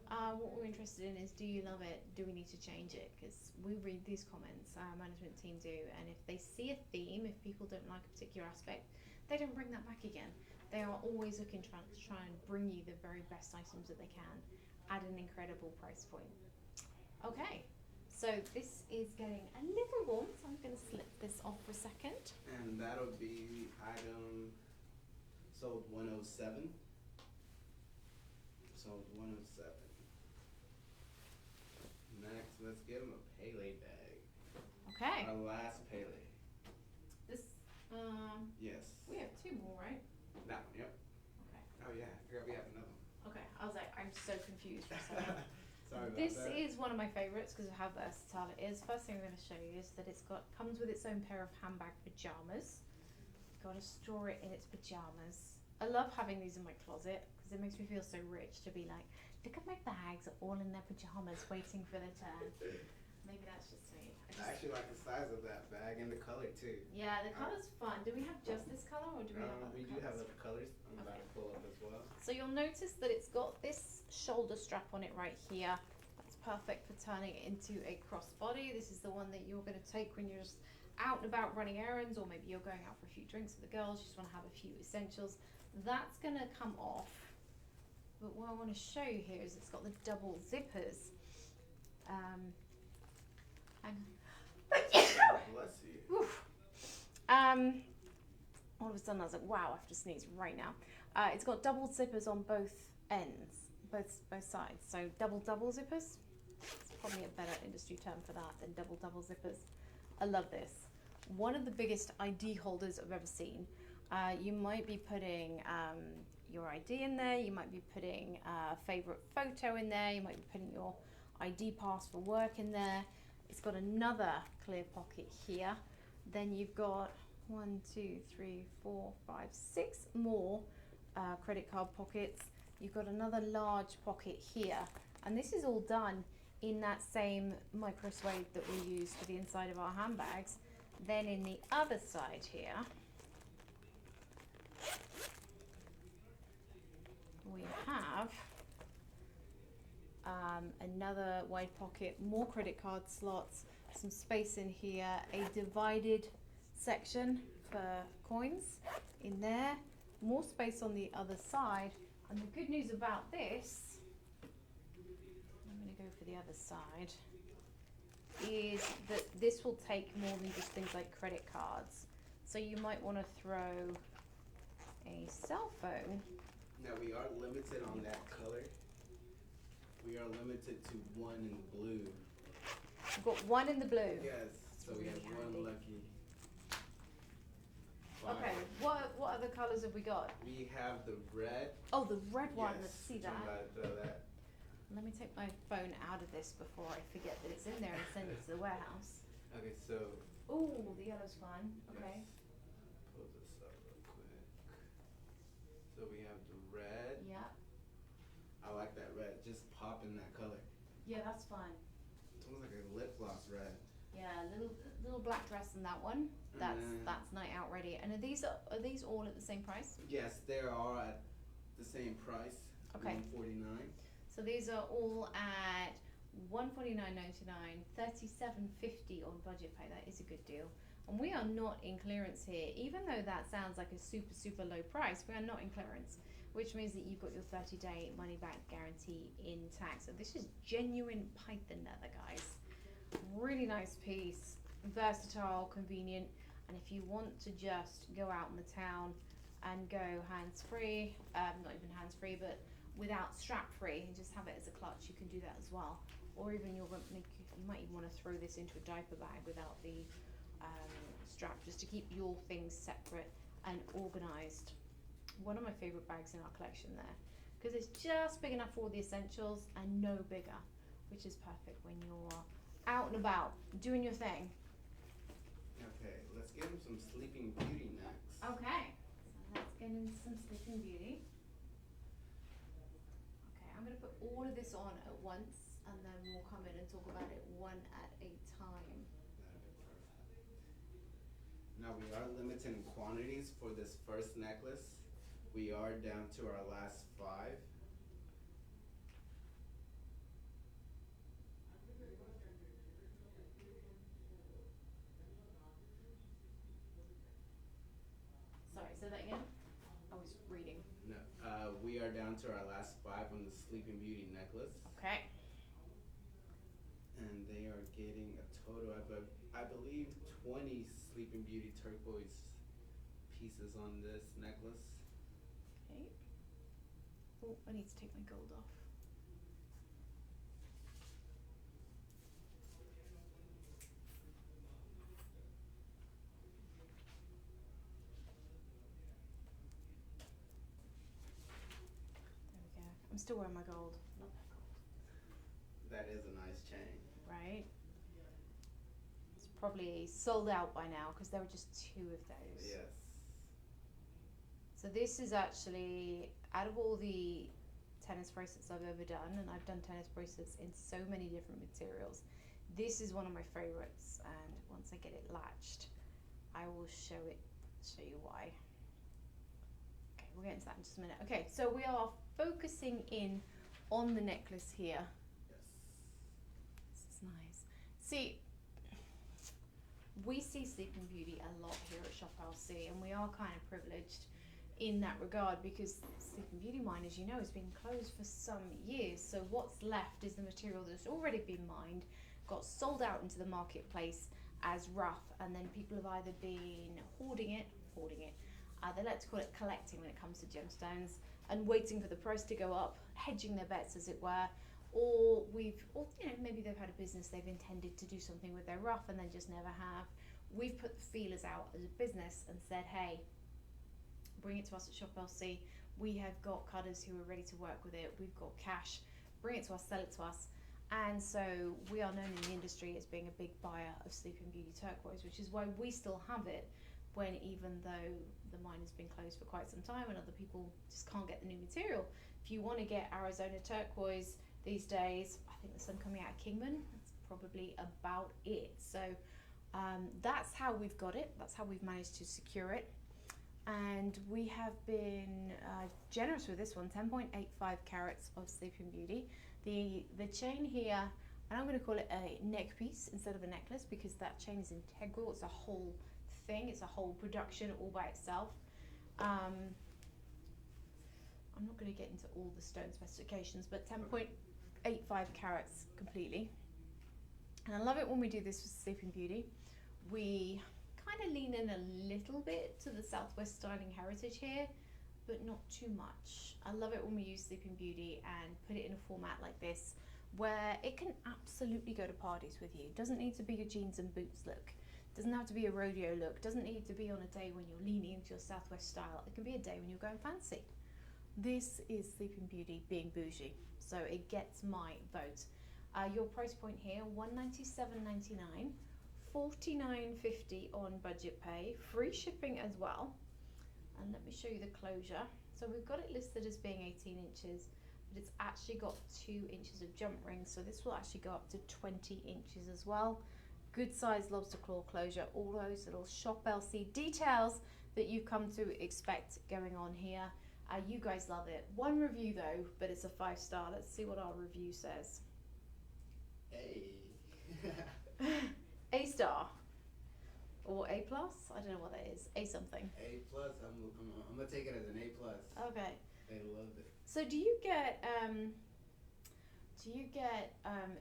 What we're interested in is, do you love it? Do we need to change it? Because we read these comments. Our management team do, and if they see a theme, if people don't like a particular aspect, they don't bring that back again. They are always looking to try and bring you the very best items that they can at an incredible price point. Okay, so this is getting a little warm, so I'm going to slip this off for a second. And that'll be item sold 107. Sold 107. Next, let's give him a Pele bag. Okay, Our last Pele. this, Yes. we have two more, right? That one, yep. Okay. Oh yeah, I forgot we have another one. Okay, I was like, I'm so confused for a second. Sorry about This that. is one of my favourites because of how versatile it is. First thing I'm going to show you is that comes with its own pair of handbag pajamas. Got to store it in its pajamas. I love having these in my closet because it makes me feel so rich to be like, look at my bags all in their pajamas waiting for their turn. Maybe that's just me. I actually like the size of that bag and the color too. Yeah, the colour's fun. Do we have just this colour or do we have other We do colours? have other colors. I'm about to pull up as well. So you'll notice that it's got this shoulder strap on it right here. That's perfect for turning it into a crossbody. This is the one that you're going to take when you're just out and about running errands, or maybe you're going out for a few drinks with the girls, you just want to have a few essentials. That's going to come off. But what I want to show you here is it's got the double zippers. Hang on. Bless you. Oof. All of a sudden I was like, wow, I have to sneeze right now. It's got double zippers on both ends, both sides. So double zippers. It's probably a better industry term for that than double zippers. I love this. One of the biggest ID holders I've ever seen. You might be putting your ID in there. You might be putting a favorite photo in there. You might be putting your ID pass for work in there. It's got another clear pocket here. Then you've got 1, 2, 3, 4, 5, 6 more credit card pockets. You've got another large pocket here. And this is all done in that same micro suede that we use for the inside of our handbags. Then in the other side here, we have another wide pocket, more credit card slots, some space in here, a divided section for coins in there, more space on the other side. And the good news about this, I'm going to go for the other side, is that this will take more than just things like credit cards. So you might want to throw a cell phone. Now we are limited on that color. We are limited to one in blue. We've got one in the blue. Yes, That's so we have really one handy. lucky. Five. Okay, what other colours have we got? We have the red. Oh, the red one. Yes, Let's see so I'm that. about to throw that. Let me take my phone out of this before I forget that it's in there and send it to the warehouse. Okay, so. Ooh, the yellow's fun. Okay. Yes. Pull this up real quick. So we have the red. Yeah. I like that red. Just pop in that color. Yeah, that's fun. It's almost like a lip gloss red. Yeah, little black dress in that one. That's Mm. that's night out ready. And are these all at the same price? Yes, they are at the same price. Okay. $149. So these are all at $149.99, $37.50 on budget pay. That is a good deal. And we are not in clearance here, even though that sounds like a super low price. We are not in clearance, which means that you've got your 30-day money back guarantee intact. So this is genuine python leather, guys. Really nice piece, versatile, convenient. And if you want to just go out in the town and go hands-free, not even hands-free, but without strap-free, and just have it as a clutch, you can do that as well. Or even you might even want to throw this into a diaper bag without the strap, just to keep your things separate and organized. One of my favorite bags in our collection there, because it's just big enough for all the essentials and no bigger, which is perfect when you're out and about doing your thing. Okay, let's give him some Sleeping Beauty next. Okay, so let's get into some Sleeping Beauty. Okay, I'm going to put all of this on at once, and then we'll come in and talk about it one at a time. That'd be perfect. Now we are limiting quantities for this first necklace. We are down to our last 5. Sorry, say that again? I was reading. No, we are down to our last 5 on the Sleeping Beauty necklace. Okay. And they are getting a total of, I believe, 20 Sleeping Beauty turquoise pieces on this necklace. Okay. Oh, I need to take my gold off. There we go. I'm still wearing my gold. Love that gold. That is a nice chain. Right? It's probably sold out by now because there were just 2 of those. Yes. So this is actually, out of all the tennis bracelets I've ever done, and I've done tennis bracelets in so many different materials, this is one of my favorites, and once I get it latched, I will show you why. Okay, we'll get into that in just a minute. Okay, so we are focusing in on the necklace here. Yes. This is nice. See, we see Sleeping Beauty a lot here at Shop LC, and we are kind of privileged in that regard because Sleeping Beauty mine, as you know, has been closed for some years. So what's left is the material that's already been mined, got sold out into the marketplace as rough, and then people have either been hoarding it, they like to call it collecting when it comes to gemstones, and waiting for the price to go up, hedging their bets as it were, or maybe they've had a business they've intended to do something with their rough and then just never have. We've put the feelers out as a business and said, hey, bring it to us at Shop LC. We have got cutters who are ready to work with it. We've got cash. Bring it to us, sell it to us. And so we are known in the industry as being a big buyer of Sleeping Beauty turquoise, which is why we still have it when, even though the mine has been closed for quite some time and other people just can't get the new material. If you want to get Arizona turquoise these days, I think there's some coming out of Kingman. That's probably about it. So that's how we've got it. That's how we've managed to secure it. And we have been generous with this one, 10.85 carats of Sleeping Beauty. The chain here, and I'm going to call it a neck piece instead of a necklace because that chain is integral. It's a whole thing. It's a whole production all by itself. I'm not going to get into all the stone specifications, but 10.85 carats completely. And I love it when we do this with Sleeping Beauty. We kind of lean in a little bit to the Southwest styling heritage here. but not too much. I love it when we use Sleeping Beauty and put it in a format like this where it can absolutely go to parties with you. It doesn't need to be a jeans and boots look. It doesn't have to be a rodeo look. It doesn't need to be on a day when you're leaning into your Southwest style. It can be a day when you're going fancy. This is Sleeping Beauty being bougie, so it gets my vote. Your price point here, $197.99, $49.50 on budget pay, free shipping as well. And let me show you the closure. So we've got it listed as being 18 inches, but it's actually got 2 inches of jump ring, so this will actually go up to 20 inches as well. Good size lobster claw closure, all those little Shop LC details that you've come to expect going on here. You guys love it. One review though, but it's a 5-star. Let's see what our review says. Hey. A star or A plus? I don't know what that is. A something. A plus. I'm gonna take it as an A plus. Okay. They loved it. So do you get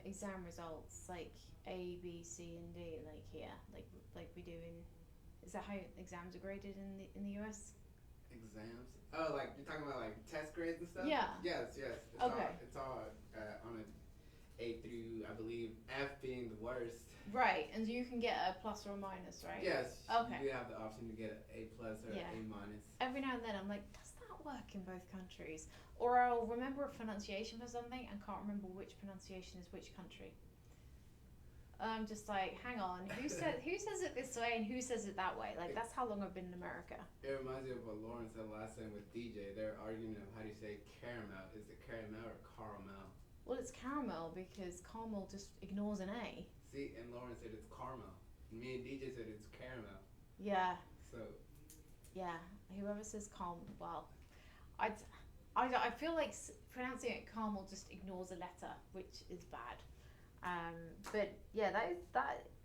exam results like A, B, C, and D like here, like we do in? Is that how exams are graded in the US? Exams? Oh, like you're talking about like test grades and stuff? Yeah. Yes. Okay. It's all on a A through, I believe, F being the worst. Right, and you can get a plus or a minus, right? Yes. Okay. You do have the option to get an A plus or Yeah. A minus. Every now and then I'm like, does that work in both countries? Or I'll remember a pronunciation for something and can't remember which pronunciation is which country. I'm just like, hang on, who says it this way and who says it that way? Like, that's how long I've been in America. It reminds me of what Lauren said last time with DJ. They're arguing of how do you say caramel. Is it caramel or caramel? Well, it's caramel because caramel just ignores an A. See, and Lauren said it's caramel. And me and DJ said it's caramel. Yeah. So. Yeah, whoever says caramel, well, I feel like pronouncing it caramel just ignores a letter, which is bad. But yeah,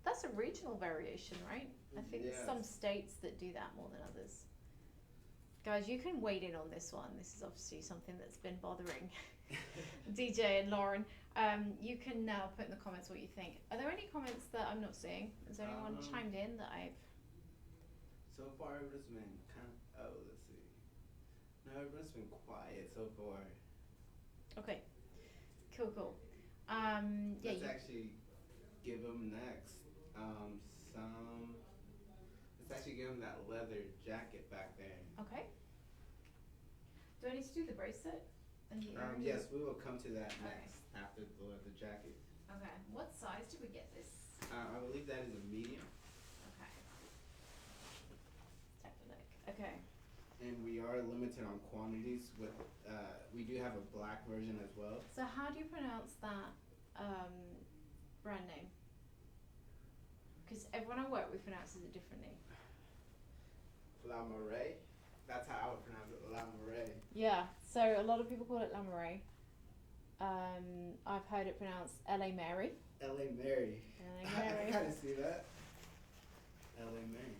that's a regional variation, right? I think Yes. some states that do that more than others. Guys, you can wade in on this one. This is obviously something that's been bothering DJ and Lauren. You can now put in the comments what you think. Are there any comments that I'm not seeing? Has anyone chimed in that I've... So far, everyone's been kind of... Oh, let's see. No, everyone's been quiet so far. Okay. Cool. Yeah. Let's actually give them next. Let's actually give them that leather jacket back there. Okay. Do I need to do the bracelet? Yes, we will come to that Okay. next after the leather jacket. Okay. What size did we get this? I believe that is a medium. Okay. Take a look. Okay. And we are limited on quantities. With we do have a black version as well. So how do you pronounce that brand name? Because everyone I work with pronounces it differently. La Moray. That's how I would pronounce it. La Moray. Yeah. So a lot of people call it La Moray. I've heard it pronounced L.A. Mary. L.A. Mary. L.A. I Mary. kind of see that. L.A. Mary.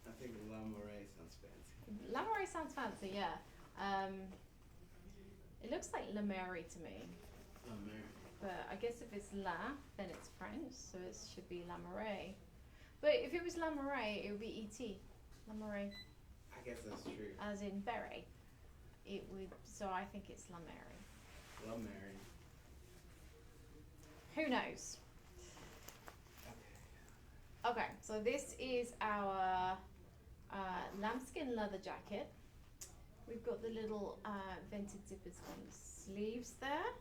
I think La Moray sounds fancy. La Moray sounds fancy, yeah. It looks like La Mary to me. La Mary. But I guess if it's La, then it's French, so it should be La Moray. But if it was La Moray, it would be E.T. La Moray, I guess that's true. as in beret. It would, so I think it's La Mary. La Mary. Who knows? Okay. Okay, so this is our lambskin leather jacket. We've got the little vented zippers on the sleeves there.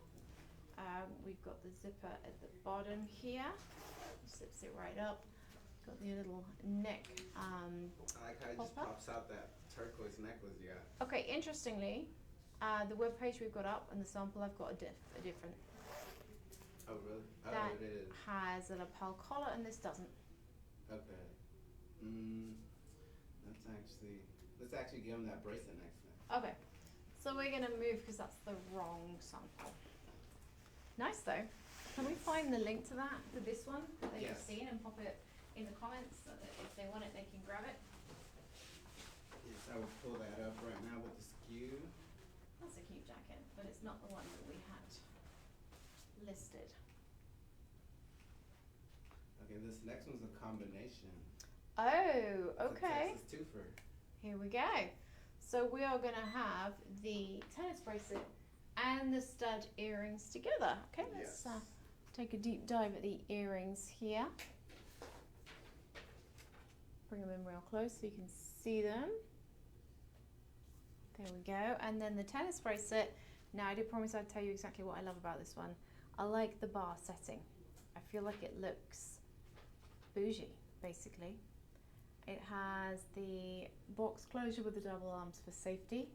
We've got the zipper at the bottom here. Zips it right up. Got the little neck. I like how it just Pop up. pops out that turquoise necklace you got. Okay, interestingly, the webpage we've got up and the sample I've got a different. Oh, really? Oh, That it is. has a lapel collar and this doesn't. Okay. Let's actually give him that bracelet next time. Okay, so we're gonna move because that's the wrong sample. Nice though. Can we find the link to that, to this one that they've Yes. seen, and pop it in the comments so that if they want it, they can grab it? Yes, I will pull that up right now with the SKU. That's a cute jacket, but it's not the one that we had listed. Okay, this next one's a combination. Oh, It's a okay. Texas twofer. Here we go. So we are going to have the tennis bracelet and the stud earrings together. Okay, let's Yes. take a deep dive at the earrings here. Bring them in real close so you can see them. There we go. And then the tennis bracelet. Now, I did promise I'd tell you exactly what I love about this one. I like the bar setting. I feel like it looks bougie, basically. It has the box closure with the double arms for safety.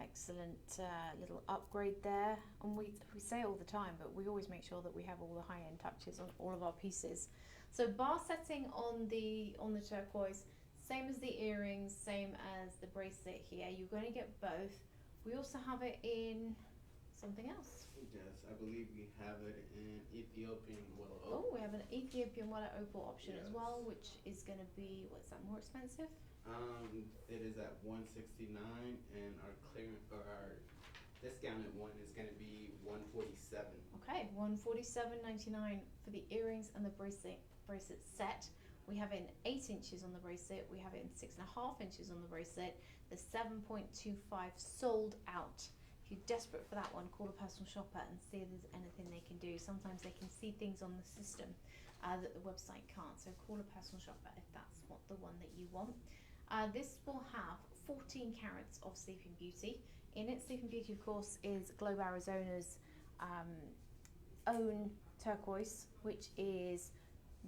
Excellent little upgrade there. And we say it all the time, but we always make sure that we have all the high-end touches on all of our pieces. So bar setting on the turquoise, same as the earrings, same as the bracelet here. You're going to get both. We also have it in something else. Yes, I believe we have it in Ethiopian willow. Oh, we have an Ethiopian willow opal option as Yes. well, which is going to be, what's that, more expensive? It is at $169, and our discounted one is going to be $147. Okay, $147.99 for the earrings and the bracelet set. We have it in 8 inches on the bracelet. We have it in 6.5 inches on the bracelet. The 7.25 sold out. If you're desperate for that one, call a personal shopper and see if there's anything they can do. Sometimes they can see things on the system that the website can't. So call a personal shopper if that's what the one that you want. This will have 14 carats of Sleeping Beauty. In it, Sleeping Beauty, of course, is Globe Arizona's own turquoise, which is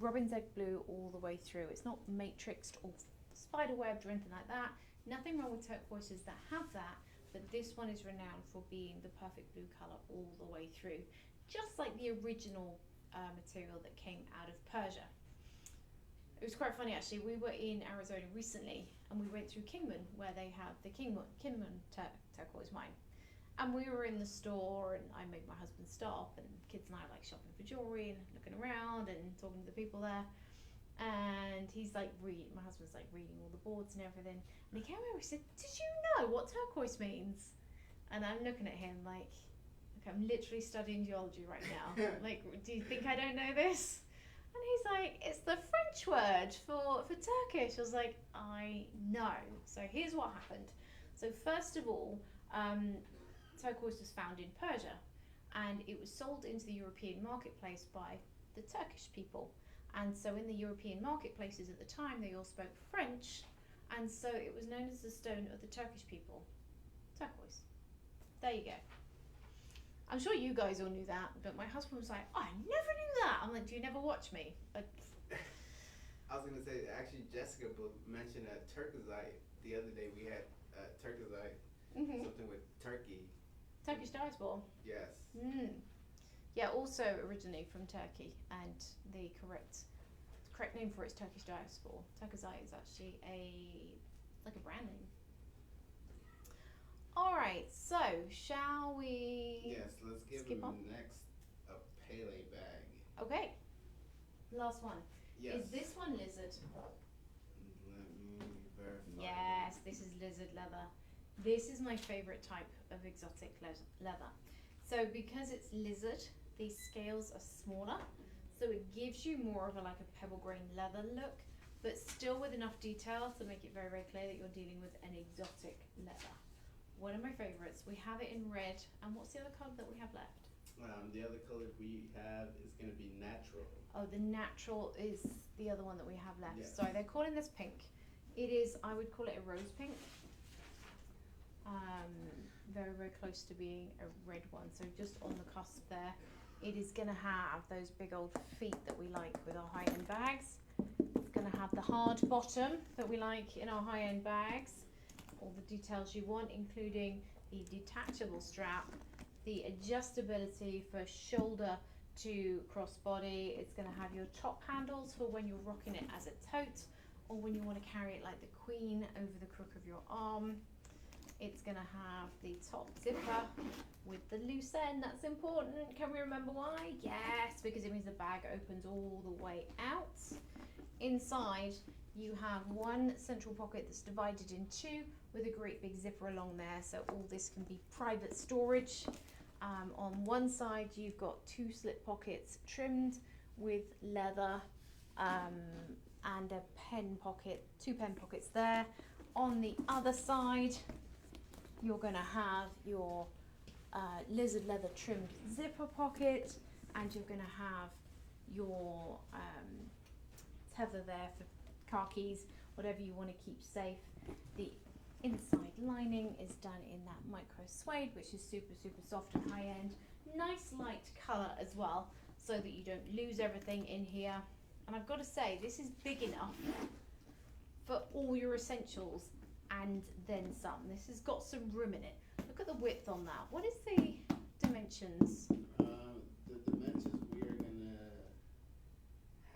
robin's egg blue all the way through. It's not matrixed or spiderwebbed or anything like that. Nothing wrong with turquoises that have that, but this one is renowned for being the perfect blue colour all the way through, just like the original material that came out of Persia. It was quite funny actually. We were in Arizona recently and we went through Kingman, where they have the Kingman turquoise mine. And we were in the store and I made my husband stop, and kids and I like shopping for jewellery and looking around and talking to the people there. And he's like my husband's like reading all the boards and everything. And he came over and said, "Did you know what turquoise means?" And I'm looking at him like I'm literally studying geology right now. Like, do you think I don't know this? And he's like, "It's the French word for Turkish." I was like, I know. So here's what happened. So first of all, turquoise was found in Persia, and it was sold into the European marketplace by the Turkish people. And so in the European marketplaces at the time, they all spoke French, and so it was known as the stone of the Turkish people. Turquoise. There you go. I'm sure you guys all knew that, but my husband was like, "I never knew that." I'm like, "Do you never watch me?" I was going to say, actually, Jessica mentioned turquoisite the other day. We had turquoisite, something with Turkey. Turkish diaspora. Yes. Yeah, also originally from Turkey, and the correct name for it is Turkish diaspora. Turquoisite is actually like a brand name. All right, so shall we? Yes, let's give skip him on? next a Pele bag. Okay, last one. Yes. Is this one lizard? Let me verify. Yes, this is lizard leather. This is my favorite type of exotic leather. So because it's lizard, these scales are smaller, so it gives you more of a pebble grain leather look, but still with enough detail to make it very, very clear that you're dealing with an exotic leather. One of my favorites. We have it in red, and what's the other colour that we have left? The other color we have is going to be natural. Oh, the natural is the other one that we have left. Yes. Sorry, they're calling this pink. It is, I would call it a rose pink. Very, very close to being a red one. So just on the cusp there. It is going to have those big old feet that we like with our high-end bags. It's going to have the hard bottom that we like in our high-end bags. All the details you want, including the detachable strap, the adjustability for shoulder to crossbody. It's going to have your top handles for when you're rocking it as a tote, or when you want to carry it like the queen over the crook of your arm. It's going to have the top zipper with the loose end. That's important. Can we remember why? Yes, because it means the bag opens all the way out. Inside, you have one central pocket that's divided in two with a great big zipper along there, so all this can be private storage. On one side, you've got two slip pockets trimmed with leather and a pen pocket, two pen pockets there. on the other side, you're gonna have your lizard leather trimmed zipper pocket, and you're gonna have your tether there for car keys, whatever you want to keep safe. The inside lining is done in that micro suede, which is super soft and high end. Nice light colour as well, so that you don't lose everything in here. And I've got to say, this is big enough for all your essentials and then some. This has got some room in it. Look at the width on that. What is the dimensions? The dimensions we are gonna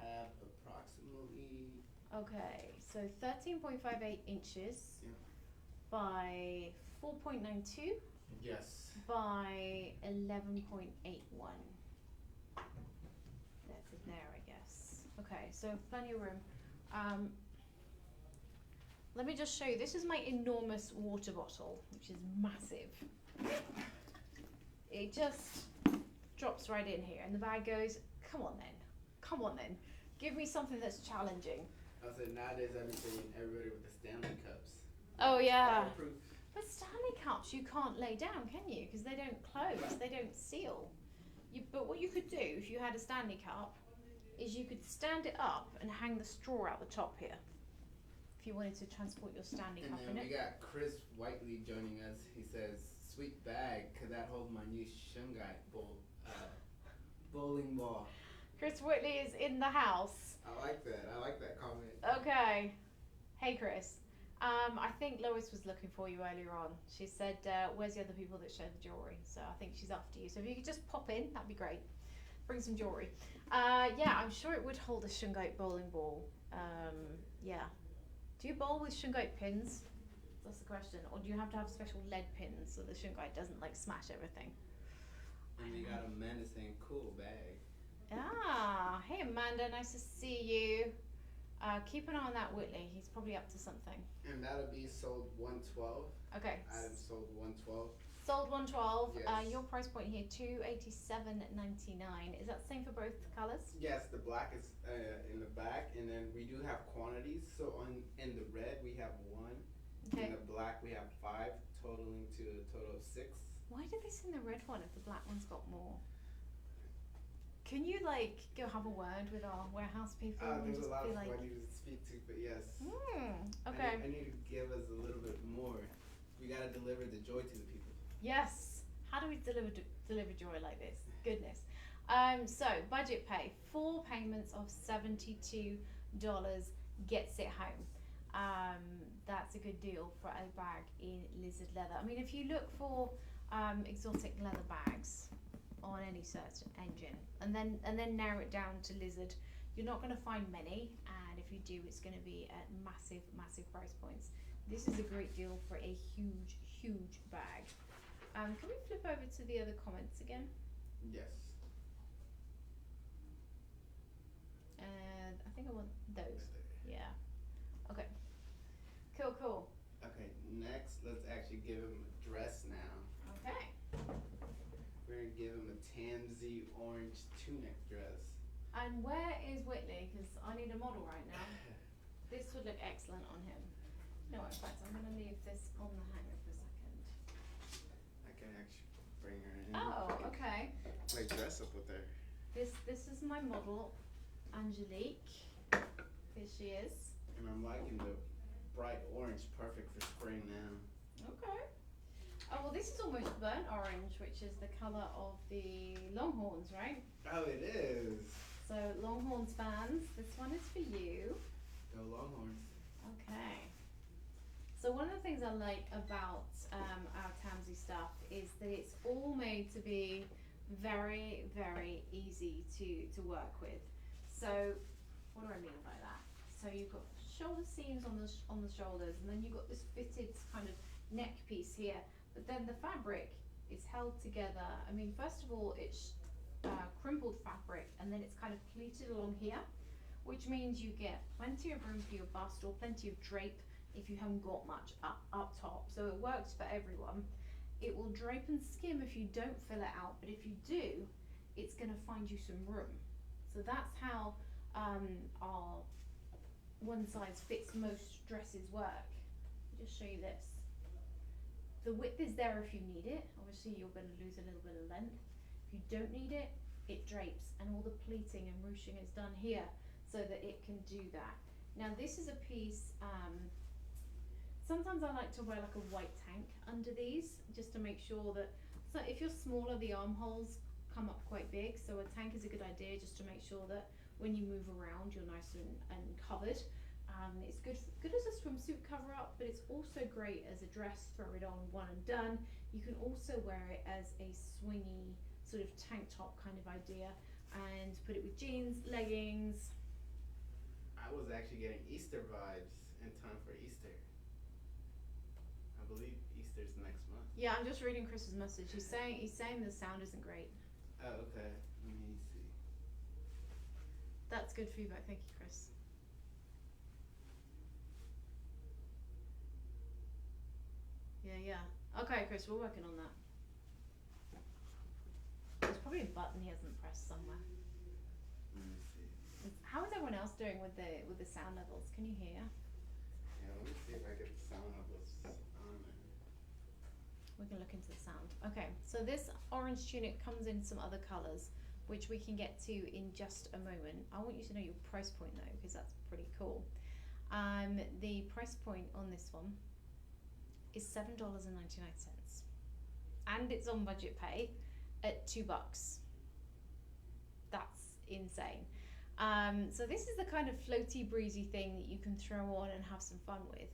have approximately. Okay, so 13.58 inches Yeah. by 4.92 Yes. by 11.81. That's it there, I guess. Okay, so plenty of room. Let me just show you. This is my enormous water bottle, which is massive. It just drops right in here, and the bag goes, come on then. Give me something that's challenging. I said nowadays everybody with the Stanley cups. Oh yeah. Fireproof. But Stanley cups you can't lay down, can you? Because they don't close, they don't seal. But what you could do if you had a Stanley cup is you could stand it up and hang the straw out the top here. If you wanted to transport your Stanley cup And in then we it. got Chris Whiteley joining us. He says, "Sweet bag, could that hold my new Shungite bowling ball?" Chris Whitley is in the house. I like that comment. Okay. Hey Chris. I think Lois was looking for you earlier on. She said, where's the other people that share the jewellery? So I think she's after you. So if you could just pop in, that'd be great. Bring some jewellery. Yeah, I'm sure it would hold a Shungite bowling ball. Yeah. Do you bowl with Shungite pins? That's the question. Or do you have to have special lead pins so the Shungite doesn't like smash everything? And we got Amanda saying, "Cool bag." Ah, hey Amanda, nice to see you. Keep an eye on that Whitley. He's probably up to something. And that'll be sold 112. Okay. Item sold 112. Sold 112. Yes. Your price point here $287.99. Is that the same for both colours? Yes, the black is in the back, and then we do have quantities. So in the red we have 1. Okay. In the black we have 5, totaling to a total of 6. Why did they send the red one if the black one's got more? Can you go have a word with our warehouse people and There's just a lot be of like, people I need to speak to, but yes. okay. I need to give us a little bit more. We gotta deliver the joy to the people. Yes. How do we deliver joy like this? Goodness. So budget pay, 4 payments of $72 gets it home. That's a good deal for a bag in lizard leather. I mean, if you look for exotic leather bags on any search engine, and then narrow it down to lizard, you're not going to find many, and if you do, it's going to be at massive price points. This is a great deal for a huge bag. Can we flip over to the other comments again? Yes. And I think I want those. Yeah. Okay. Cool. Okay, next let's actually give him a dress now. Okay. We're gonna give him a tansy orange tunic dress. And where is Whitley? Because I need a model right now. This would look excellent on him. No, in fact, I'm going to leave this on the hanger for a second. I can actually bring her in. Oh, okay. Like dress up with her. This is my model, Angelique. Here she is. And I'm liking the bright orange, perfect for spring now. Okay. Oh, well, this is almost burnt orange, which is the colour of the Longhorns, right? Oh, it is. So, Longhorns fans, this one is for you. Go Longhorns. Okay. So one of the things I like about our Tamsy stuff is that it's all made to be very easy to work with. So what do I mean by that? So you've got shoulder seams on the shoulders, and then you've got this fitted kind of neck piece here. But then the fabric is held together. I mean, first of all, it's crimpled fabric, and then it's kind of pleated along here, which means you get plenty of room for your bust or plenty of drape if you haven't got much up top. So it works for everyone. It will drape and skim if you don't fill it out, but if you do, it's going to find you some room. So that's how our one size fits most dresses work. just show you this. The width is there if you need it. Obviously you're going to lose a little bit of length. If you don't need it, it drapes, and all the pleating and ruching is done here so that it can do that. Now this is a piece, sometimes I like to wear like a white tank under these just to make sure that, so if you're smaller the armholes come up quite big, so a tank is a good idea just to make sure that when you move around you're nice and covered. It's good as a swimsuit cover up, but it's also great as a dress, throw it on, one and done. You can also wear it as a swingy sort of tank top kind of idea and put it with jeans, leggings. I was actually getting Easter vibes in time for Easter. I believe Easter's next month. Yeah, I'm just reading Chris's message. He's saying the sound isn't great. Oh, okay. Let me see. That's good feedback. Thank you, Chris. Yeah. Okay, Chris, we're working on that. There's probably a button he hasn't pressed somewhere. Let me see. How is everyone else doing with the sound levels? Can you hear? Yeah, let me see if I get the sound of what's on there. We can look into the sound. Okay, so this orange tunic comes in some other colours, which we can get to in just a moment. I want you to know your price point though, because that's pretty cool. The price point on this one is $7.99, and it's on budget pay at $2. That's insane. So this is the kind of floaty, breezy thing that you can throw on and have some fun with.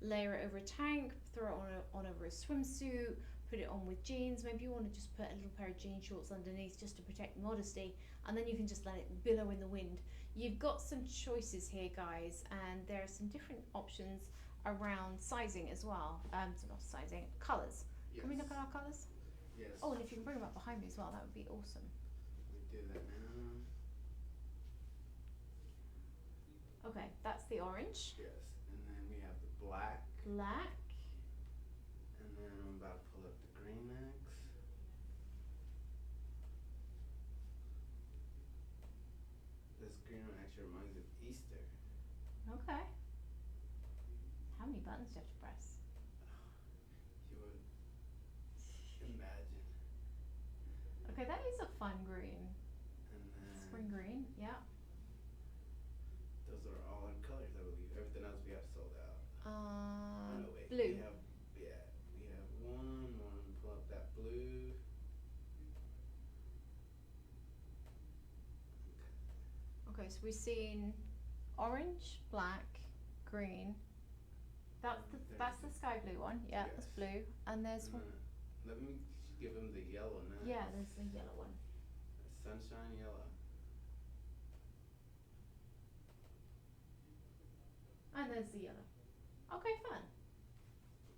Layer it over a tank, throw it on over a swimsuit, put it on with jeans. Maybe you want to just put a little pair of jean shorts underneath just to protect modesty, and then you can just let it billow in the wind. You've got some choices here, guys, and there are some different options around sizing as well. So not sizing, colours. Yes. Can we look at our colours? Yes. Oh, and if you can bring them up behind me as well, that would be awesome. We do that now. Okay, that's the orange. Yes. And then we have the black. Black. And then I'm about to pull up the green next. This green one actually reminds me of Easter. Okay. How many buttons do you have to press? You would imagine. Okay, that is a fun green. And then Spring green, yeah. those are all in colors, I believe. Everything else we have sold out. Oh no, wait. Blue. We have one more. Let me pull up that blue. Okay, so we've seen orange, black, green. That's the sky blue one. Yeah, that's Yes. blue. And there's one. Let me give him the yellow now. Yeah, there's the yellow one. Sunshine yellow. And there's the yellow. Okay, fun.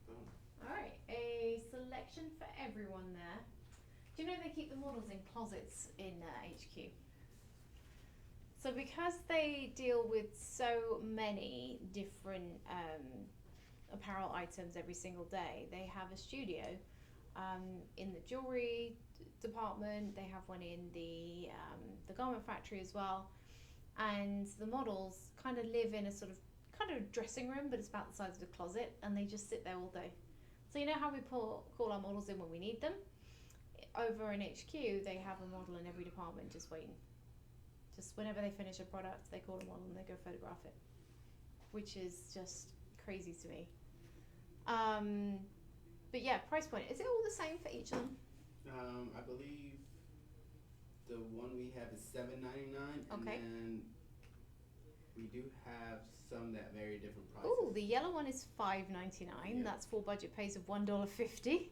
Boom. Alright, a selection for everyone there. Do you know they keep the models in closets in HQ? So because they deal with so many different apparel items every single day, they have a studio in the jewelry department. They have one in the garment factory as well, and the models kind of live in a sort of dressing room, but it's about the size of a closet, and they just sit there all day. So you know how we call our models in when we need them? Over in HQ, they have a model in every department just waiting. Just whenever they finish a product, they call a model and they go photograph it, which is just crazy to me. But yeah, price point. Is it all the same for each of them? I believe the one we have is $7.99. Okay. And then we do have some that vary different prices. Ooh, the yellow one is $5.99. Yeah. That's full budget pays of $1.50.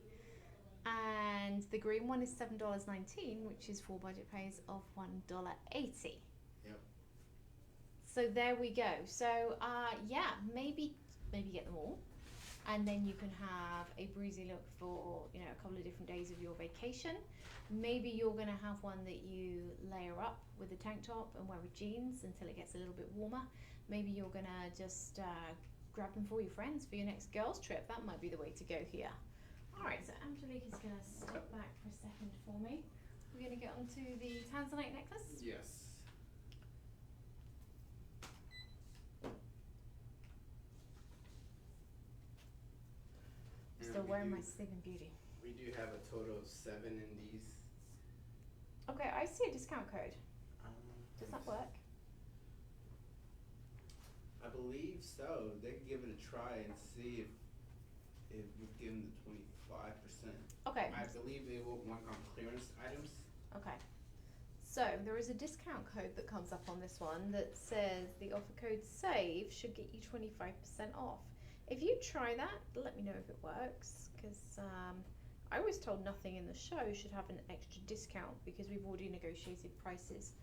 And the green one is $7.19, which is full budget pays of $1.80. Yep. So there we go. So yeah, maybe get them all, and then you can have a breezy look for a couple of different days of your vacation. Maybe you're gonna have one that you layer up with a tank top and wear with jeans until it gets a little bit warmer. Maybe you're gonna just grab them for your friends for your next girls trip. That might be the way to go here. Alright, so Angelique is going to step back for a second for me. We're going to get onto the Tanzanite necklace. Yes. wearing do- my Sleeping Beauty. We do have a total of 7 in these. Okay, I see a discount code. Um, Does that work? I believe so. They can give it a try and see if we give them the 25%. Okay. I believe they will work on clearance items. Okay. So there is a discount code that comes up on this one that says the offer code SAVE should get you 25% off. If you try that, let me know if it works, because I was told nothing in the show should have an extra discount because we've already negotiated prices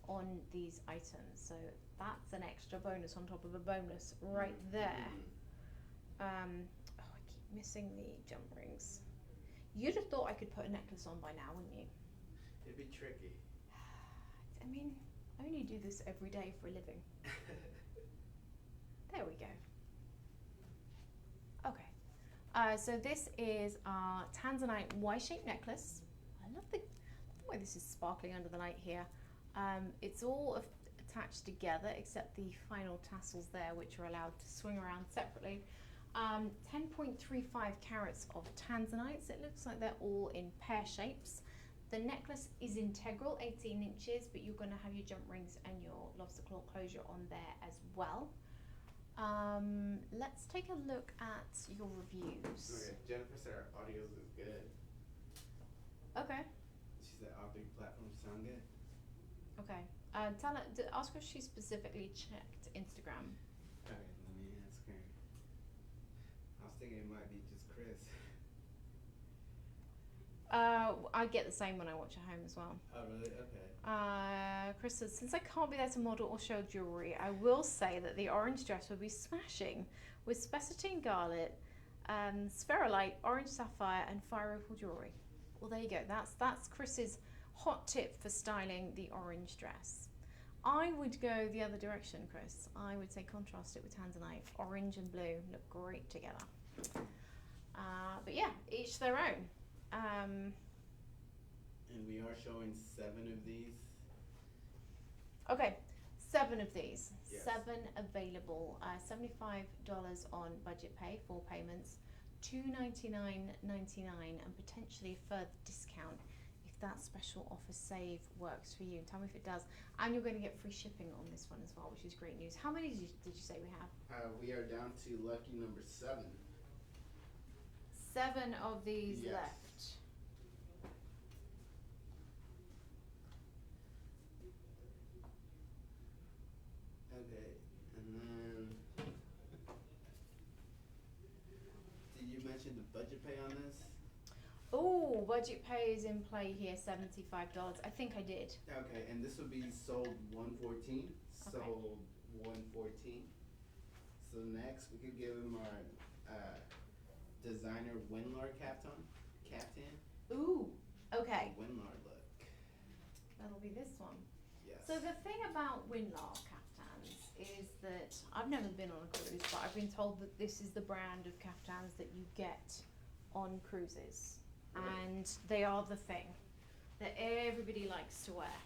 on these items. So that's an extra bonus on top of a bonus right there. Oh, I keep missing the jump rings. You'd have thought I could put a necklace on by now, wouldn't you? It'd be tricky. I mean, I only do this every day for a living. There we go. Okay. So this is our Tanzanite Y-shaped necklace. I love the way this is sparkling under the light here. It's all attached together except the final tassels there, which are allowed to swing around separately. 10.35 carats of tanzanites. It looks like they're all in pear shapes. The necklace is integral, 18 inches, but you're going to have your jump rings and your lobster claw closure on there as well. Let's take a look at your reviews. Okay, Jennifer said our audio is good. Okay. She said all 3 platforms sound good. Okay. Tell her, ask her if she specifically checked Instagram. Okay, let me ask her. I was thinking it might be just Chris. I get the same when I watch at home as well. Oh, really? Okay. Chris says, since I can't be there to model or show jewellery, I will say that the orange dress will be smashing with spessartine garnet, spherolite, orange sapphire, and fire opal jewellery. Well, there you go. That's Chris's hot tip for styling the orange dress. I would go the other direction, Chris. I would say contrast it with tanzanite. Orange and blue look great together. But yeah, each their own. And we are showing 7 of these. Okay, 7 of these. Yes. 7 available. $75 on budget pay, 4 payments. $299.99 and potentially a further discount if that special offer save works for you. Tell me if it does. And you're going to get free shipping on this one as well, which is great news. How many did you say we have? We are down to lucky number 7. 7 of these Yes. left. Okay, and then did you mention the budget pay on this? Oh, budget pay is in play here, $75. I think I did. Okay, and this will be sold 114. Okay. Sold 114. So next we could give him our designer Winlar caftan. Ooh, okay. Winlar look. That'll be this one. Yes. So the thing about Winlar caftans is that I've never been on a cruise, but I've been told that this is the brand of caftans that you get on cruises. Really? And they are the thing that everybody likes to wear.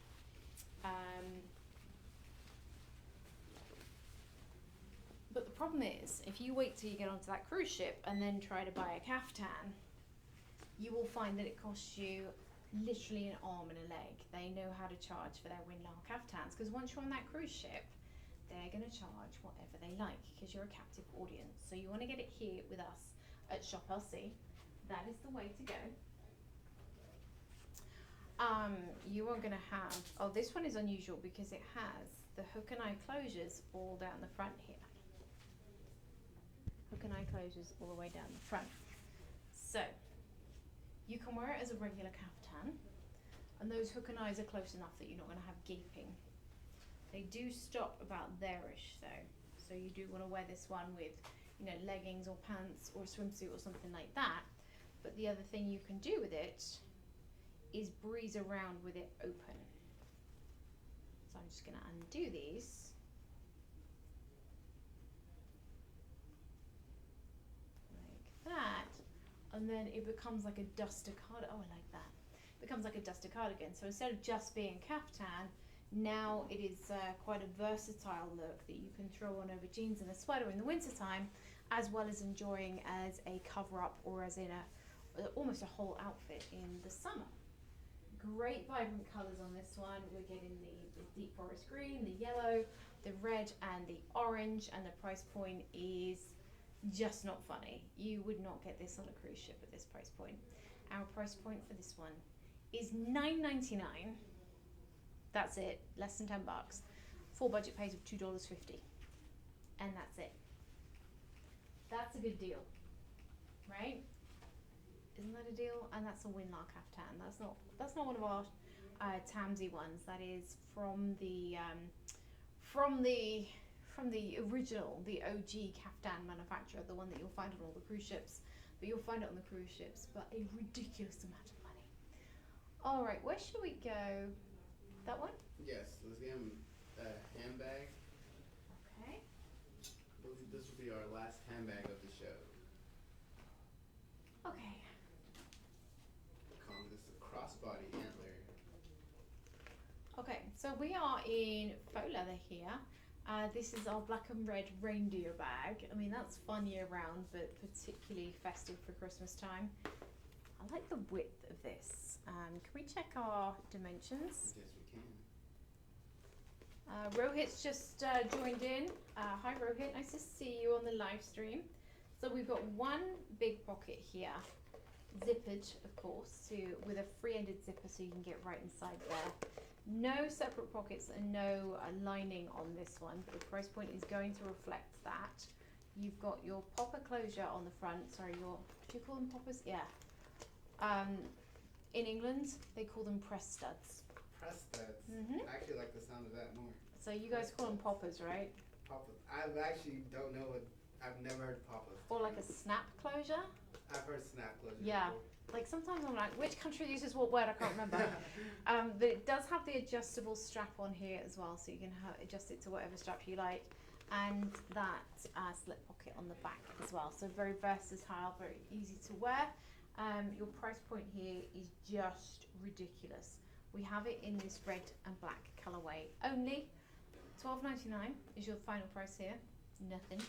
But the problem is, if you wait till you get onto that cruise ship and then try to buy a caftan, you will find that it costs you literally an arm and a leg. They know how to charge for their Winlar caftans, because once you're on that cruise ship, they're going to charge whatever they like, because you're a captive audience. So you want to get it here with us at Shop LC. That is the way to go. You are going to have, oh, this one is unusual because it has the hook and eye closures all down the front here. Hook and eye closures all the way down the front. So you can wear it as a regular caftan, and those hook and eyes are close enough that you're not going to have gaping. They do stop about there-ish though, so you do want to wear this one with, you know, leggings or pants or a swimsuit or something like that. But the other thing you can do with it is breeze around with it open. So I'm just going to undo these. Like that. And then it becomes like a duster cardigan. Oh, I like that. It becomes like a duster cardigan. So instead of just being caftan, now it is quite a versatile look that you can throw on over jeans and a sweater in the wintertime, as well as enjoying as a cover up or as in almost a whole outfit in the summer. Great vibrant colours on this one. We're getting the deep forest green, the yellow, the red and the orange, and the price point is just not funny. You would not get this on a cruise ship at this price point. Our price point for this one is $9.99. That's it, less than $10. Full budget pays of $2.50, and that's it. That's a good deal, right? Isn't that a deal? And that's a Winlar caftan. That's not one of our Tamsy ones. That is from the original, the OG caftan manufacturer, the one that you'll find on all the cruise ships. But you'll find it on the cruise ships, but a ridiculous amount of money. All right, where should we go? That one? Yes, let's get him a handbag. Okay. I believe this will be our last handbag of the show. Okay. Call this a crossbody antler. Okay, so we are in faux leather here. This is our black and red reindeer bag. I mean, that's fun year round, but particularly festive for Christmas time. I like the width of this. Can we check our dimensions? Yes, we can. Rohit's just joined in. Hi Rohit, nice to see you on the live stream. So we've got one big pocket here, zippered of course, with a free-ended zipper so you can get right inside there. No separate pockets and no lining on this one, but the price point is going to reflect that. You've got your popper closure on the front. Sorry, do you call them poppers? Yeah. In England, they call them press studs. Press studs. Mhm. I actually like the sound of that more. So you guys call them poppers, right? Papa. I actually don't know what. I've never heard Papa. Or like a snap closure? I've heard snap closure. Yeah. before. Like sometimes I'm like, which country uses what word? I can't remember. But it does have the adjustable strap on here as well, so you can adjust it to whatever strap you like, and that slip pocket on the back as well. So very versatile, very easy to wear. Your price point here is just ridiculous. We have it in this red and black colorway only. $12.99 is your final price here. Nothing.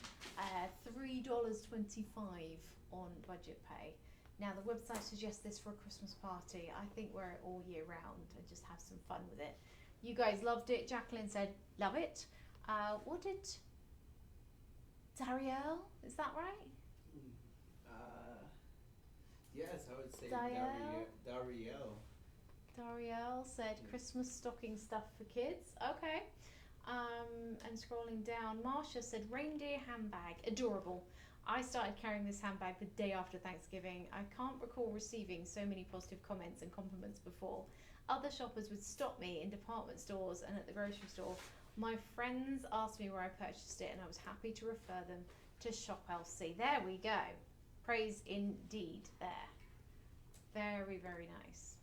$3.25 on budget pay. Now the website suggests this for a Christmas party. I think wear it all year round and just have some fun with it. You guys loved it. Jacqueline said, love it. What did Darielle, is that right? Yes, I would say Darielle? Darielle. Darielle said Christmas stocking stuff for kids. Okay. And scrolling down, Marsha said reindeer handbag. Adorable. I started carrying this handbag the day after Thanksgiving. I can't recall receiving so many positive comments and compliments before. Other shoppers would stop me in department stores and at the grocery store. My friends asked me where I purchased it and I was happy to refer them to Shop LC. There we go. Praise indeed there. Very, very nice.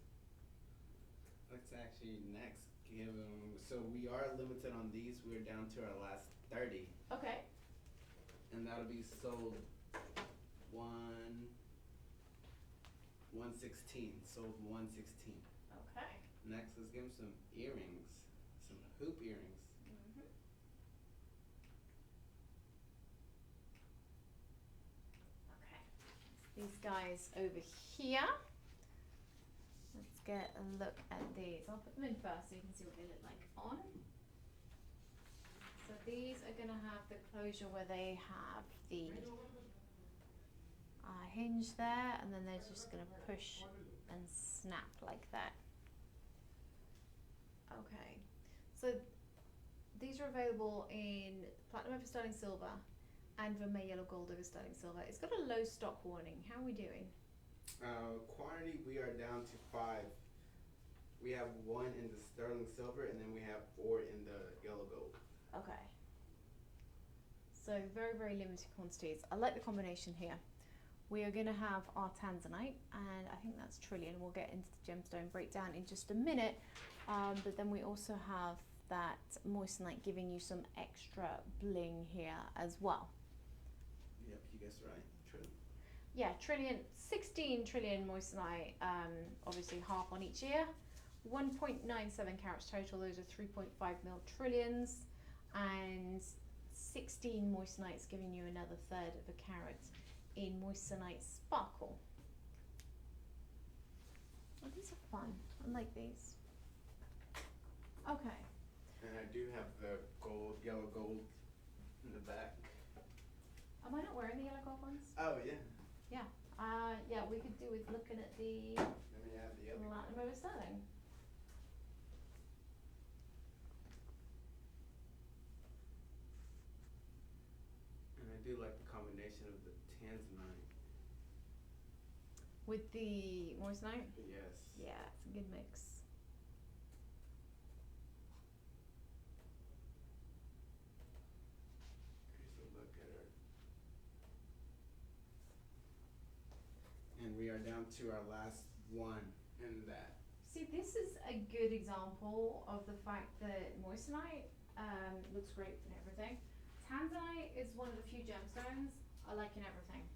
Let's actually next give them. So we are limited on these. We're down to our last 30. Okay. And that'll be sold 116. Sold 116. Okay. Next, let's give them some earrings, some hoop earrings. Mm-hmm. Okay. These guys over here. Let's get a look at these. I'll put them in first so you can see what they look like on. So these are going to have the closure where they have the hinge there, and then they're just going to push and snap like that. Okay, so these are available in platinum over sterling silver and vermeil yellow gold over sterling silver. It's got a low stock warning. How are we doing? Quantity, we are down to 5. We have 1 in the sterling silver, and then we have 4 in the yellow gold. Okay. So very, very limited quantities. I like the combination here. We are going to have our tanzanite, and I think that's Trillian. We'll get into the gemstone breakdown in just a minute. But then we also have that moissanite giving you some extra bling here as well. Yep, you guessed right. Trillian. Yeah, Trillian, 16 Trillian moissanite, obviously half on each ear. 1.97 carats total. Those are 3.5 mil trillions, and 16 moistenites, giving you another third of a carat in moissanite sparkle. Oh, these are fun. I like these. Okay. And I do have the gold, yellow gold in the back. Am I not wearing the yellow gold ones? Oh, yeah. Yeah, we could do with looking at the Let me add the other. Latin American sterling. And I do like the combination of the tanzanite. With the moissanite? Yes. Yeah, it's a good mix. Here's a look at her. And we are down to our last one in that. See, this is a good example of the fact that moissanite looks great in everything. Tanzanite is one of the few gemstones I like in everything.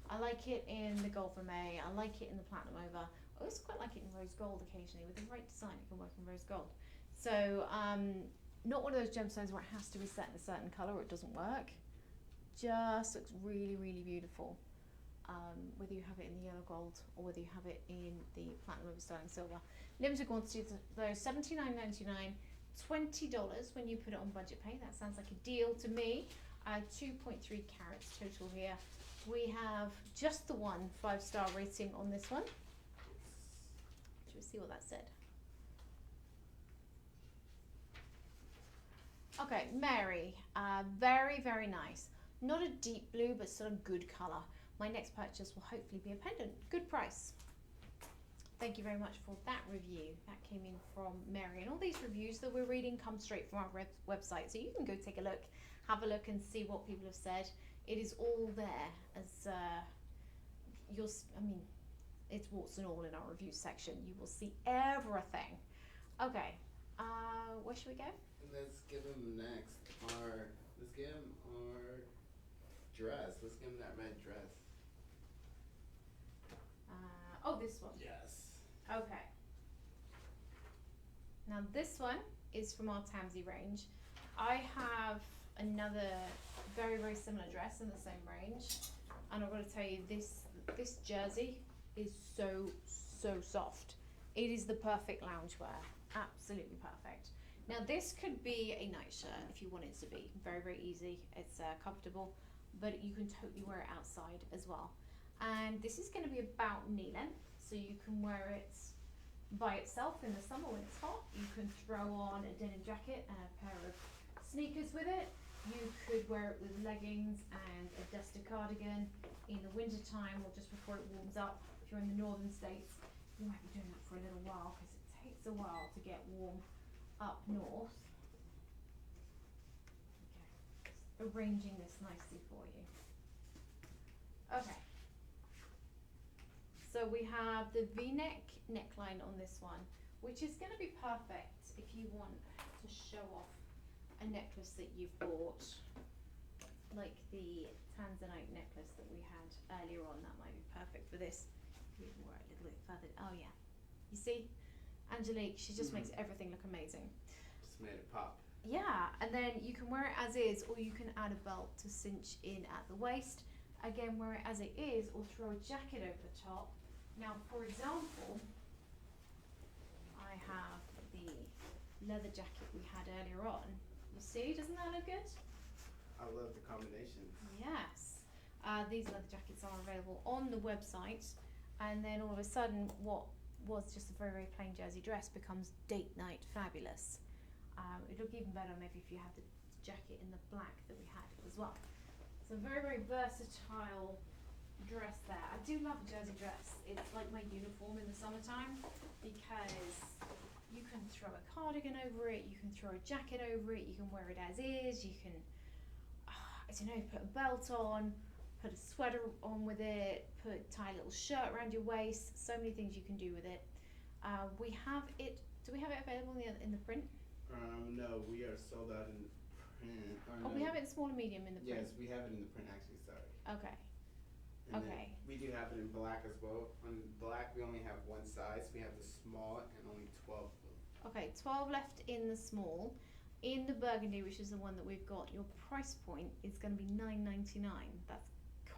I like it in the gold vermeil, I like it in the platinum over. I also quite like it in rose gold occasionally. With the right design, it can work in rose gold. So, not one of those gemstones where it has to be set in a certain colour or it doesn't work. Just looks really, really beautiful. Whether you have it in the yellow gold or whether you have it in the platinum over sterling silver. Limited quantities though, $79.99, $20 when you put it on budget pay. That sounds like a deal to me. 2.3 carats total here. We have just the one 5-star rating on this one. Should we see what that said? Okay, Mary, very, very nice. Not a deep blue, but still a good colour. My next purchase will hopefully be a pendant. Good price. Thank you very much for that review. That came in from Mary. And all these reviews that we're reading come straight from our website. So you can go take a look, have a look and see what people have said. It is all there as it's warts and all in our review section. You will see everything. Okay, where should we go? Let's give him next let's give him our dress. Let's give him that red dress. Oh, this one. Yes. Okay. Now this one is from our Tamsy range. I have another very, very similar dress in the same range, and I've got to tell you, this jersey is so soft. It is the perfect loungewear. Absolutely perfect. Now this could be a night shirt if you want it to be. Very, very easy. It's comfortable, but you can totally wear it outside as well. And this is going to be about knee length, so you can wear it by itself in the summer when it's hot. You can throw on a denim jacket and a pair of sneakers with it. You could wear it with leggings and a duster cardigan in the winter time or just before it warms up. If you're in the northern states, you might be doing that for a little while because it takes a while to get warm up north. Okay, just arranging this nicely for you. Okay. So we have the V-neck neckline on this one, which is going to be perfect if you want to show off a necklace that you've bought, like the Tanzanite necklace that we had earlier on. That might be perfect for this. We can wear it a little bit further. Oh yeah, you see, Angelique, she just makes everything look amazing. Just made it pop. Yeah, and then you can wear it as is, or you can add a belt to cinch in at the waist. Again, wear it as it is, or throw a jacket over the top. Now, for example, I have the leather jacket we had earlier on. You see, doesn't that look good? I love the combinations. Yes. These leather jackets are available on the website, and then all of a sudden, what was just a very, very plain jersey dress becomes date night fabulous. It'll look even better maybe if you had the jacket in the black that we had as well. So very, very versatile dress there. I do love a jersey dress. It's like my uniform in the summertime because you can throw a cardigan over it, you can throw a jacket over it, you can wear it as is, you can, I don't know, put a belt on, put a sweater on with it, tie a little shirt around your waist, so many things you can do with it. We have it, do we have it available in the print? No, we are sold out in print. Oh, we have it in small and medium in the print. Yes, we have it in the print actually, sorry. Okay. And Okay. we do have it in black as well. On black, we only have one size. We have the small and only 12 of them. Okay, 12 left in the small. in the burgundy, which is the one that we've got, your price point is going to be $9.99. That's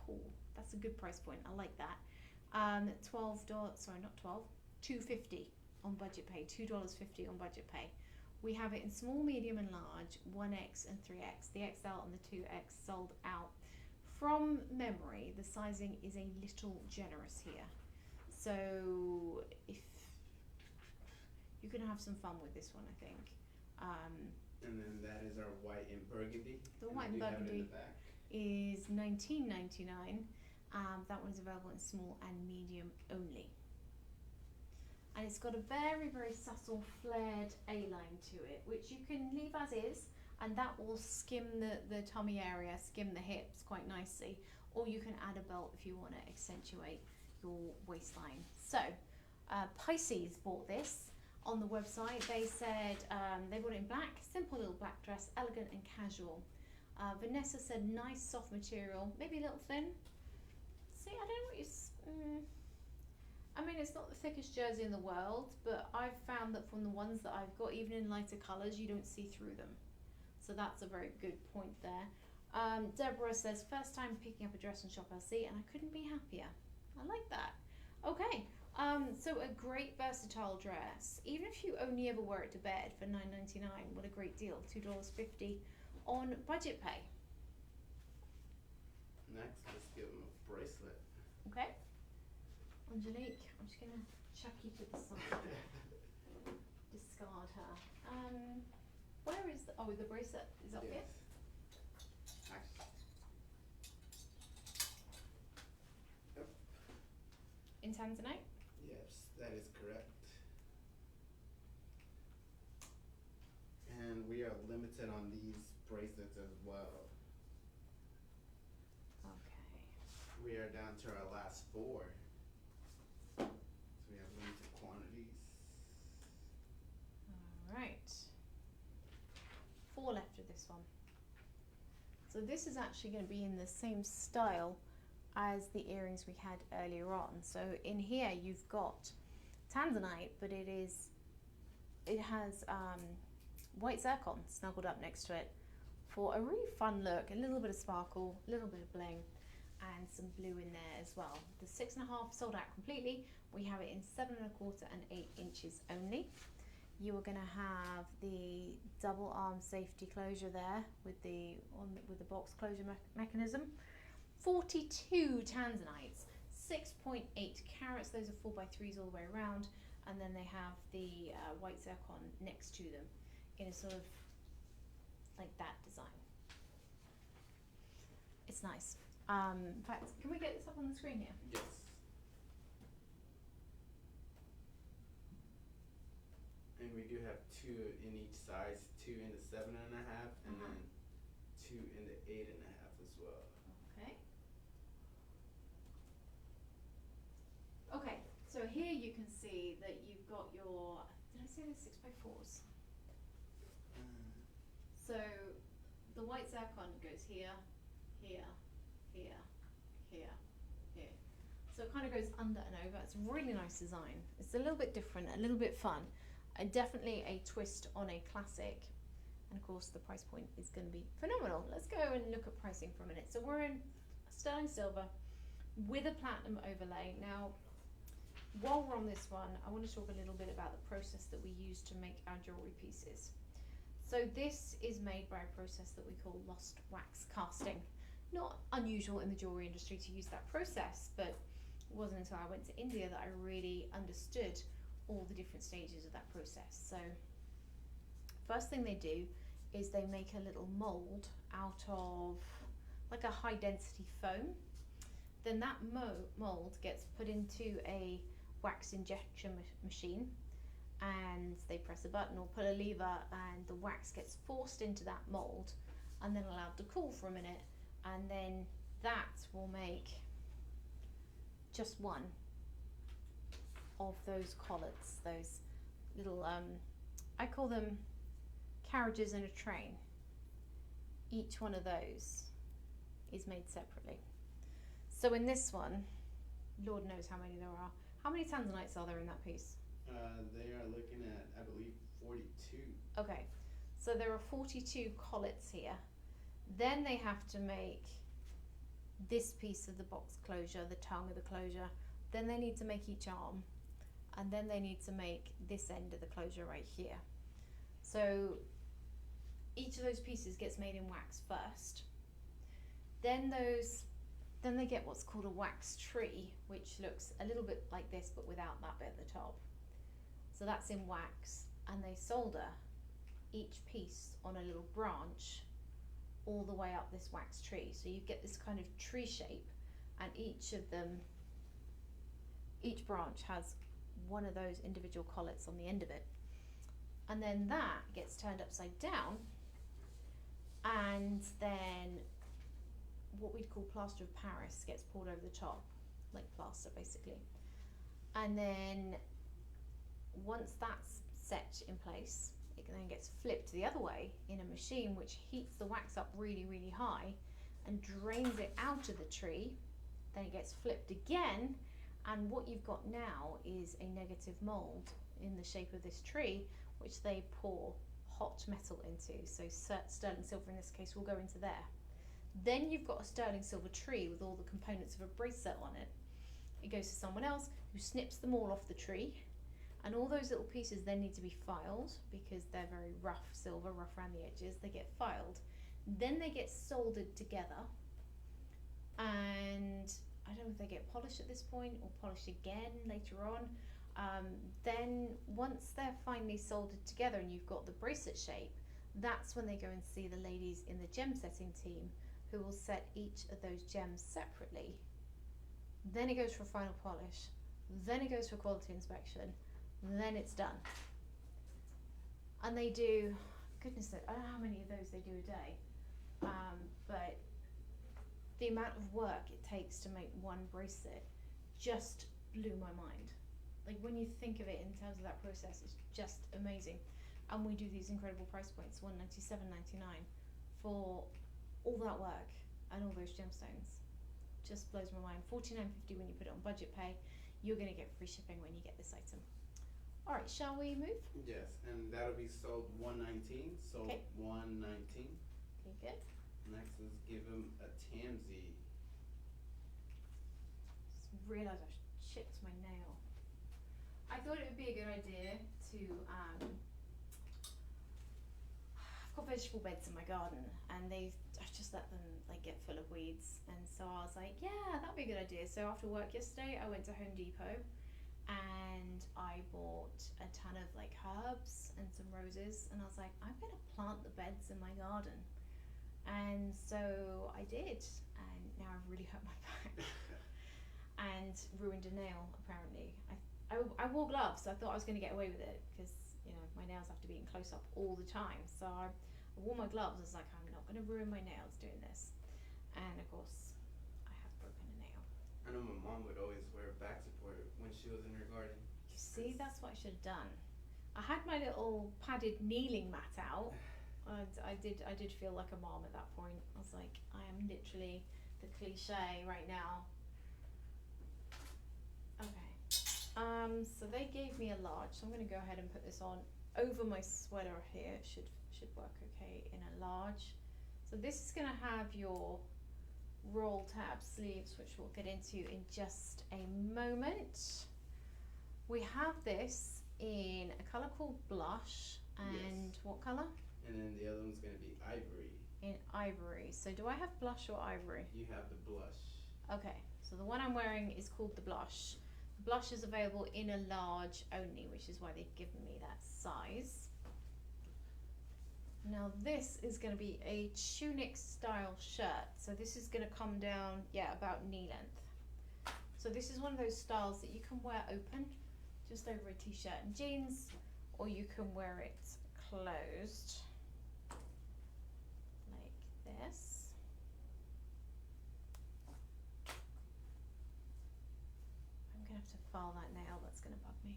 cool. That's a good price point. I like that. $12. Sorry, not 12. $2.50 on budget pay. $2.50 on budget pay. We have it in small, medium, and large. 1X and 3X. The XL and the 2X sold out. From memory, the sizing is a little generous here. So if you're gonna have some fun with this one, I think. And then that is our white and burgundy. The And white we and do have it in burgundy the back. is $19.99. That one is available in small and medium only. And it's got a very, very subtle flared A-line to it, which you can leave as is, and that will skim the tummy area, skim the hips quite nicely. Or you can add a belt if you want to accentuate your waistline. So, Pisces bought this on the website. They said they bought it in black, simple little black dress, elegant and casual. Vanessa said nice soft material, maybe a little thin. See, I don't know what you. I mean, it's not the thickest jersey in the world, but I've found that from the ones that I've got, even in lighter colours, you don't see through them. So that's a very good point there. Deborah says, first time picking up a dress on Shop LC, and I couldn't be happier. I like that. Okay, so a great versatile dress. Even if you only ever wear it to bed for $9.99, what a great deal. $2.50 on budget pay. Next, let's give them a bracelet. Okay. Angelique, I'm just gonna chuck you to the side. Discard her. Where is the bracelet is up here? Actually, yep. In Tanzanite? Yes, that is correct. And we are limited on these bracelets as well. Okay. We are down to our last 4. So we have limited quantities. Alright. 4 left of this one. So this is actually going to be in the same style as the earrings we had earlier on. So in here you've got Tanzanite, but it has white zircon snuggled up next to it for a really fun look, a little bit of sparkle, a little bit of bling, and some blue in there as well. The 6.5 sold out completely. We have it in 7.25 and 8 inches only. You are going to have the double arm safety closure there with the box closure mechanism. 42 tanzanites, 6.8 carats. Those are 4x3s all the way around, and then they have the white zircon next to them in a sort of like that design. It's nice. In fact, can we get this up on the screen here? Yes. And we do have 2 in each size, 2 in the 7.5, and then 2 in the 8.5 as well. Okay. Okay, so here you can see that you've got your, did I say the 6x4s? So the white zircon goes here, here, here, here, here. So it kind of goes under and over. It's a really nice design. It's a little bit different, a little bit fun, and definitely a twist on a classic. And of course the price point is going to be phenomenal. Let's go and look at pricing for a minute. So we're in sterling silver with a platinum overlay. Now, while we're on this one, I want to talk a little bit about the process that we use to make our jewelry pieces. So this is made by a process that we call lost wax casting. Not unusual in the jewelry industry to use that process, but it wasn't until I went to India that I really understood all the different stages of that process. So first thing they do is they make a little mold out of like a high density foam. Then that mold gets put into a wax injection machine, and they press a button or pull a lever, and the wax gets forced into that mold and then allowed to cool for a minute, and then that will make just one of those collets, those little I call them carriages in a train. Each one of those is made separately. So in this one, Lord knows how many there are. How many tanzanites are there in that piece? They are looking at, I believe, 42. Okay, So there are 42 collets here. Then they have to make this piece of the box closure, the tongue of the closure. Then they need to make each arm, and then they need to make this end of the closure right here. So each of those pieces gets made in wax first. Then they get what's called a wax tree, which looks a little bit like this but without that bit at the top. So that's in wax, and they solder each piece on a little branch all the way up this wax tree. So you get this kind of tree shape, and each branch has one of those individual collets on the end of it. And then that gets turned upside down, and then what we'd call plaster of Paris gets poured over the top, like plaster basically. And then once that's set in place, it then gets flipped the other way in a machine which heats the wax up really, really high and drains it out of the tree. Then it gets flipped again, and what you've got now is a negative mold in the shape of this tree, which they pour hot metal into. So sterling silver in this case will go into there. Then you've got a sterling silver tree with all the components of a bracelet on it. It goes to someone else who snips them all off the tree, and all those little pieces then need to be filed because they're very rough silver, rough around the edges. They get filed. Then they get soldered together, and I don't know if they get polished at this point or polished again later on. Then once they're finally soldered together and you've got the bracelet shape, that's when they go and see the ladies in the gem setting team, who will set each of those gems separately. Then it goes for a final polish, then it goes for quality inspection, then it's done. And they do, goodness, I don't know how many of those they do a day, but the amount of work it takes to make one bracelet just blew my mind. Like, when you think of it in terms of that process, it's just amazing. And we do these incredible price points, $197.99 for all that work and all those gemstones. Just blows my mind. $49.50 when you put it on budget pay. You're going to get free shipping when you get this item. All right, shall we move? Yes, and that'll be sold $119. Sold Okay. $119. Okay, good. Next, let's give him a Tamsy. Just realised I chipped my nail. I thought it would be a good idea to, I've got vegetable beds in my garden, and I've just let them like get full of weeds, and so I was like, yeah, that'd be a good idea. So after work yesterday, I went to Home Depot and I bought a ton of like herbs and some roses, and I was like, I'm gonna plant the beds in my garden. And so I did, and now I've really hurt my back and ruined a nail apparently. I wore gloves, so I thought I was going to get away with it because, you know, my nails have to be in close up all the time. So I wore my gloves. I was like, I'm not going to ruin my nails doing this. And of course, I have broken a nail. I know my mom would always wear back support when she was in her garden. You see, that's what I should have done. I had my little padded kneeling mat out. I did feel like a mom at that point. I was like, I am literally the cliche right now. Okay. So they gave me a large, so I'm going to go ahead and put this on over my sweater here. It should work okay in a large. So this is going to have your roll tab sleeves, which we'll get into in just a moment. We have this in a colour called blush, and Yes. what colour? And then the other one's going to be ivory. In ivory. So do I have blush or ivory? You have the blush. Okay, so the one I'm wearing is called the blush. The blush is available in a large only, which is why they've given me that size. Now this is going to be a tunic style shirt. So this is going to come down, about knee length. So this is one of those styles that you can wear open, just over a t-shirt and jeans, or you can wear it closed, like this. I'm going to have to file that nail, that's going to bug me.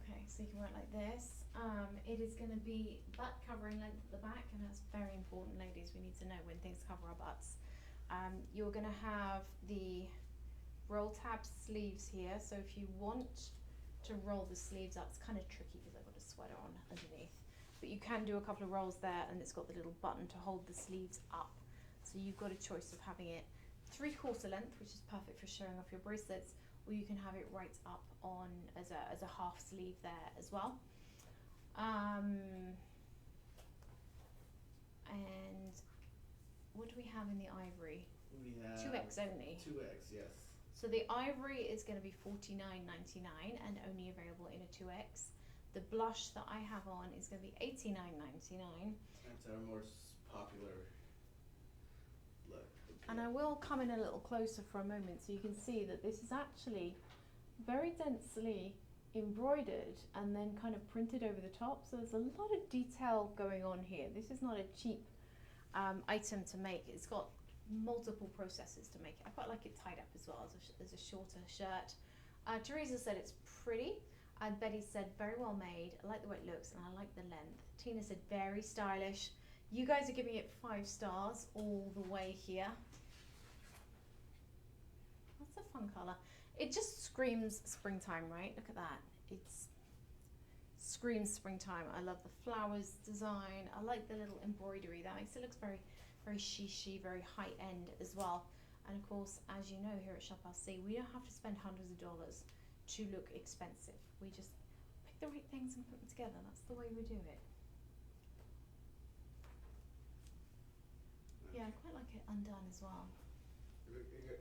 Okay, so you can wear it like this. It is going to be butt covering length at the back, and that's very important, ladies. We need to know when things cover our butts. You're going to have the roll tab sleeves here, so if you want to roll the sleeves up, it's kind of tricky because I've got a sweater on underneath. but you can do a couple of rolls there, and it's got the little button to hold the sleeves up. So you've got a choice of having it 3/4 length, which is perfect for showing off your bracelets, or you can have it right up on as a half sleeve there as well. And what do we have in the ivory? We have 2X only. 2X, yes. So the ivory is going to be $49.99 and only available in a 2X. The blush that I have on is going to be $89.99. That's our most popular look. And I will come in a little closer for a moment so you can see that this is actually very densely embroidered and then kind of printed over the top. So there's a lot of detail going on here. This is not a cheap item to make. It's got multiple processes to make it. I quite like it tied up as well as a shorter shirt. Teresa said it's pretty, and Betty said very well made. I like the way it looks and I like the length. Tina said very stylish. You guys are giving it 5 stars all the way here. That's a fun colour. It just screams springtime, right? Look at that. It screams springtime. I love the flowers design. I like the little embroidery. That makes it look very, very chic, very high end as well. And of course, as you know, here at Shop LC, we don't have to spend hundreds of dollars to look expensive. We just pick the right things and put them together. That's the way we do it. Yeah, I quite like it undone as well.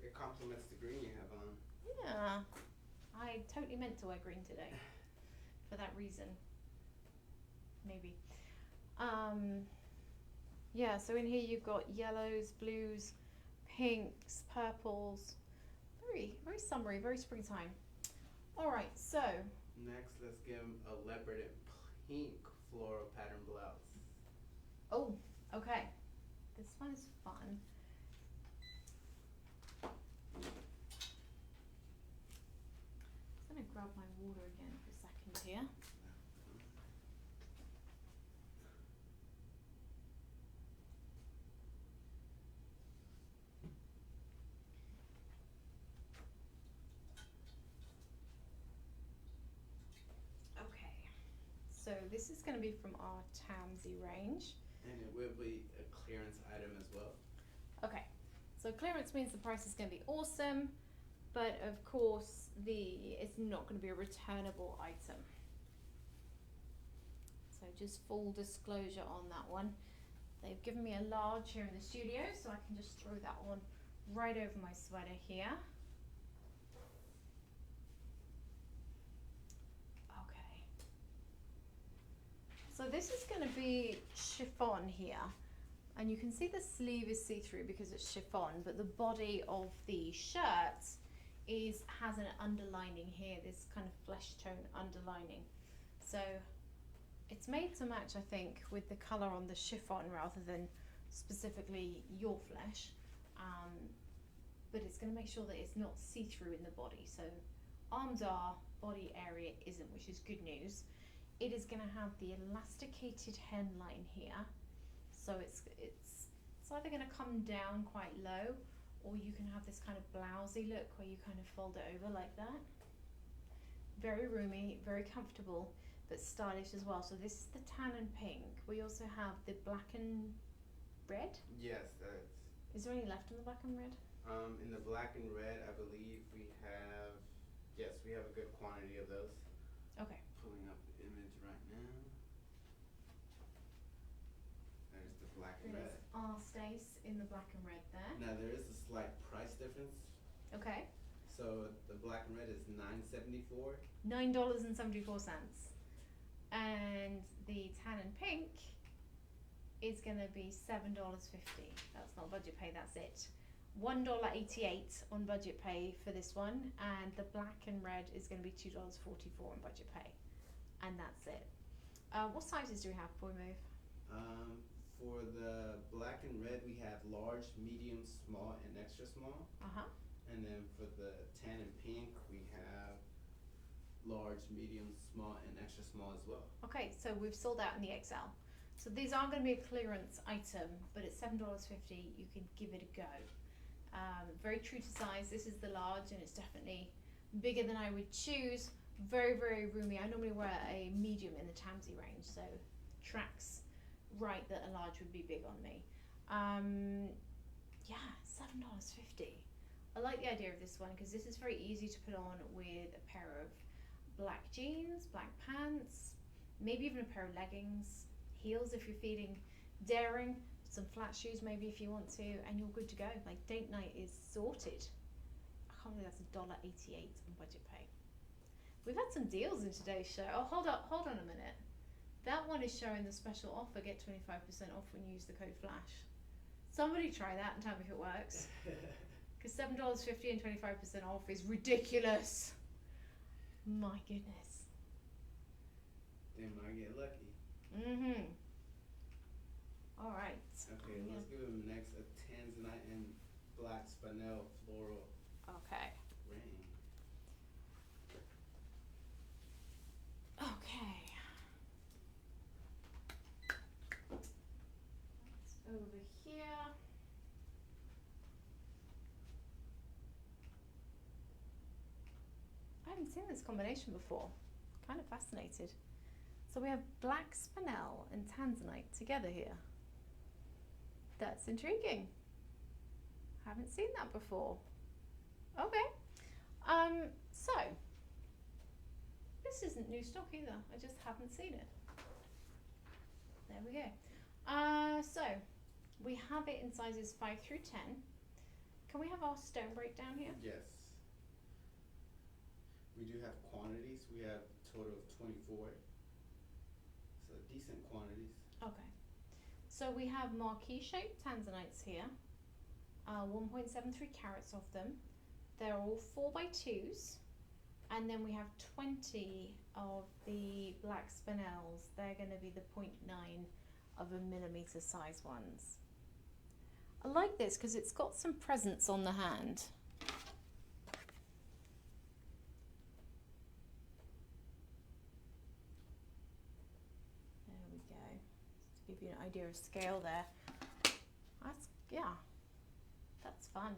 It complements the green you have on. Yeah, I totally meant to wear green today for that reason. Maybe. Yeah, so in here you've got yellows, blues, pinks, purples. Very, very summery, very springtime. All right, so Next, let's give him a leopard and pink floral pattern blouse. oh, okay. This one is fun. I'm gonna grab my water again for a second here. Okay, so this is gonna be from our Tamsy range. And it will be a clearance item as well. Okay, so clearance means the price is going to be awesome, but of course it's not going to be a returnable item. So just full disclosure on that one. They've given me a large here in the studio, so I can just throw that on right over my sweater here. Okay. So this is going to be chiffon here. And you can see the sleeve is see-through because it's chiffon, but the body of the shirt has an underlining here, this kind of flesh tone underlining. So it's made to match, I think, with the colour on the chiffon rather than specifically your flesh. But it's going to make sure that it's not see-through in the body. So arms are, body area isn't, which is good news. It is going to have the elasticated hemline here. So it's either going to come down quite low, or you can have this kind of blousey look where you kind of fold it over like that. Very roomy, very comfortable, but stylish as well. So this is the tan and pink. We also have the black and red. Yes, that's. Is there any left in the black and red? In the black and red, I believe we have. Yes, we have a good quantity of those. Okay. Pulling up the image right now. There's the black and There's red. our Stace in the black and red there. Now there is a slight price difference. Okay. So the black and red is $9.74. $9.74. And the tan and pink is going to be $7.50. That's not budget pay, that's it. $1.88 on budget pay for this one, and the black and red is going to be $2.44 on budget pay, and that's it. What sizes do we have before we move? For the black and red, we have large, medium, small, and extra small. And then for the tan and pink, we have large, medium, small, and extra small as well. Okay, so we've sold out in the XL. So these aren't going to be a clearance item, but at $7.50 you can give it a go. Very true to size. This is the large, and it's definitely bigger than I would choose. Very, very roomy. I normally wear a medium in the Tamsy range, so tracks right that a large would be big on me. Yeah, $7.50. I like the idea of this one because this is very easy to put on with a pair of black jeans, black pants, maybe even a pair of leggings, heels if you're feeling daring, some flat shoes maybe if you want to, and you're good to go. Like, date night is sorted. I can't believe that's $1.88 on budget pay. We've had some deals in today's show. Oh, hold on a minute. That one is showing the special offer, get 25% off when you use the code FLASH. Somebody try that and tell me if it works. Because $7.50 and 25% off is ridiculous. My goodness. They might get lucky. Mm-hmm. All right. Okay, let's give them next a tanzanite and black spinel floral Okay. ring. Okay. That's over here. I haven't seen this combination before. Kind of fascinated. So we have black spinel and tanzanite together here. That's intriguing. Haven't seen that before. Okay. So this isn't new stock either. I just haven't seen it. There we go. So we have it in sizes 5 through 10. Can we have our stone breakdown here? Yes. We do have quantities. We have a total of 24. So decent quantities. Okay. So we have marquee shaped tanzanites here. 1.73 carats of them. They're all 4x2s. And then we have 20 of the black spinels. They're going to be the 0.9 of a millimeter size ones. I like this because it's got some presence on the hand. There we go. Just to give you an idea of scale there. That's fun.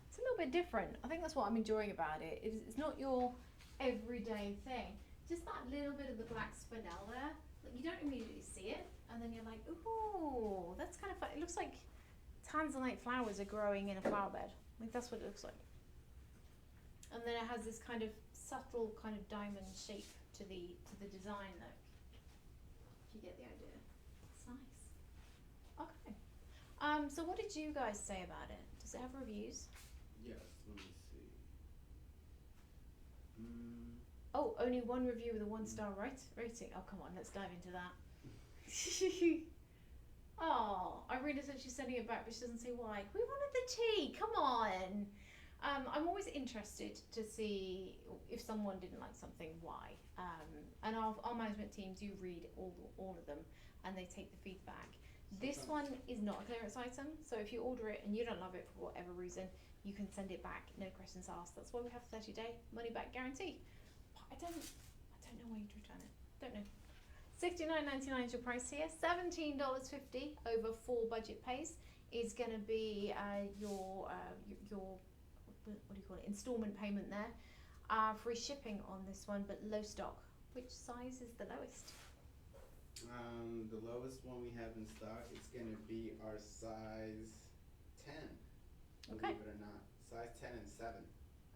It's a little bit different. I think that's what I'm enjoying about it. It's not your everyday thing. Just that little bit of the black spinel there. Like, you don't immediately see it, and then you're like, ooh, that's kind of fun. It looks like tanzanite flowers are growing in a flower bed. Like, that's what it looks like. And then it has this kind of subtle kind of diamond shape to the design though. If you get the idea. It's nice. Okay. So what did you guys say about it? Does it have reviews? Yes, let me see. Oh, only one review with a 1-star rating. Oh, come on, let's dive into that. Oh, Irina said she's sending it back, but she doesn't say why. We wanted the tea. Come on. I'm always interested to see if someone didn't like something, why. And our management team do read all of them, and they take the feedback. This one is not a clearance item, so if you order it and you don't love it for whatever reason, you can send it back, no questions asked. That's why we have a 30-day money-back guarantee. But I don't know why you'd return it. Don't know. $69.99 is your price here. $17.50 over 4 budget pays is going to be your what do you call it? Installment payment there. Free shipping on this one, but low stock. Which size is the lowest? The lowest one we have in stock is going to be our size 10. Okay. Believe it or not. Size 10 and 7.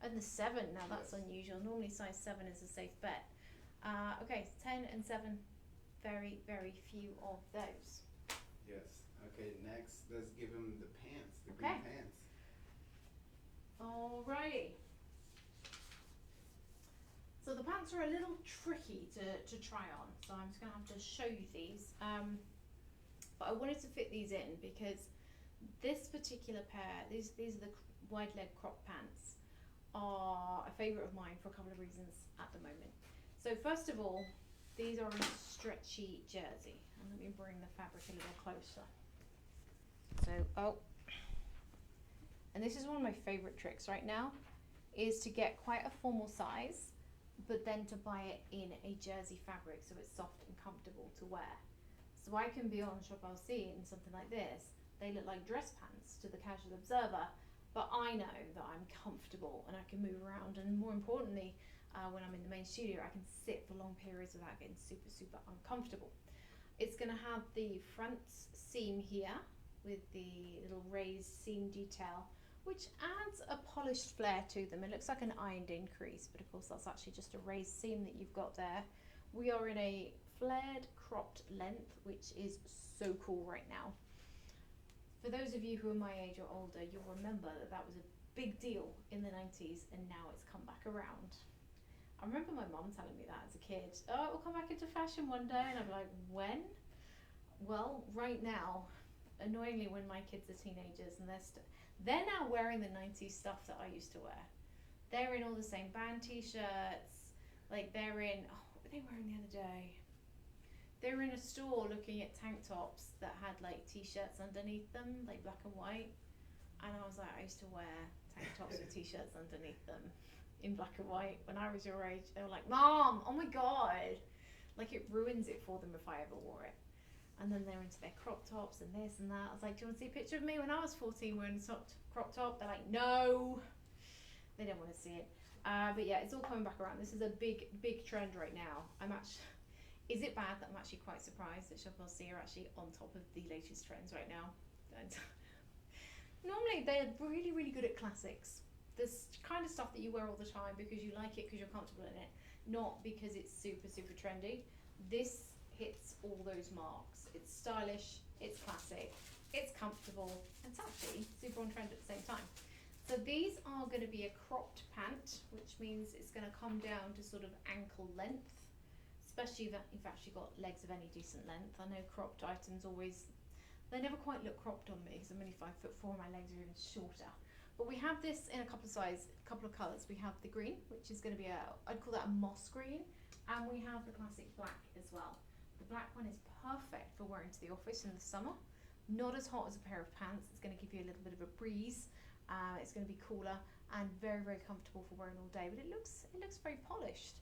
And the 7, now that's Yes. unusual. Normally size 7 is a safe bet. Okay, 10 and 7, very, very few of those. Yes. Okay, next, let's give him the pants, the Okay. green pants. Alrighty. So the pants are a little tricky to try on, so I'm just going to have to show you these. But I wanted to fit these in because this particular pair, these are the wide leg crop pants, are a favourite of mine for a couple of reasons at the moment. So first of all, these are a stretchy jersey. And let me bring the fabric a little closer. So, and this is one of my favourite tricks right now, is to get quite a formal size, but then to buy it in a jersey fabric so it's soft and comfortable to wear. So I can be on Shop LC in something like this. They look like dress pants to the casual observer, but I know that I'm comfortable and I can move around, and more importantly, when I'm in the main studio, I can sit for long periods without getting super, super uncomfortable. It's going to have the front seam here with the little raised seam detail, which adds a polished flair to them. It looks like an ironed in crease, but of course that's actually just a raised seam that you've got there. We are in a flared cropped length, which is so cool right now. For those of you who are my age or older, you'll remember that that was a big deal in the 90s, and now it's come back around. I remember my mum telling me that as a kid. Oh, it will come back into fashion one day, and I'm like, when? Well, right now, annoyingly, when my kids are teenagers and they're now wearing the 90s stuff that I used to wear. They're in all the same band t-shirts, like they're in, oh, what were they wearing the other day? They were in a store looking at tank tops that had like t-shirts underneath them, like black and white. And I was like, I used to wear tank tops with t-shirts underneath them in black and white when I was your age. They were like, Mom, oh my God. Like it ruins it for them if I ever wore it. And then they're into their crop tops and this and that. I was like, do you want to see a picture of me when I was 14 wearing a crop top? They're like, no. They don't want to see it. But yeah, it's all coming back around. This is a big, big trend right now. Is it bad that I'm actually quite surprised that Chappelle C are actually on top of the latest trends right now? Normally, they're really, really good at classics. This kind of stuff that you wear all the time because you like it, because you're comfortable in it, not because it's super, super trendy. This hits all those marks. It's stylish, it's classic, it's comfortable, and it's actually super on trend at the same time. So these are going to be a cropped pant, which means it's going to come down to sort of ankle length, especially if you've actually got legs of any decent length. I know cropped items they never quite look cropped on me because I'm only 5'4", my legs are even shorter. But we have this in a couple of colours. We have the green, which is going to be I'd call that a moss green, and we have the classic black as well. The black one is perfect for wearing to the office in the summer. Not as hot as a pair of pants. It's going to give you a little bit of a breeze. It's going to be cooler and very, very comfortable for wearing all day. But it looks very polished.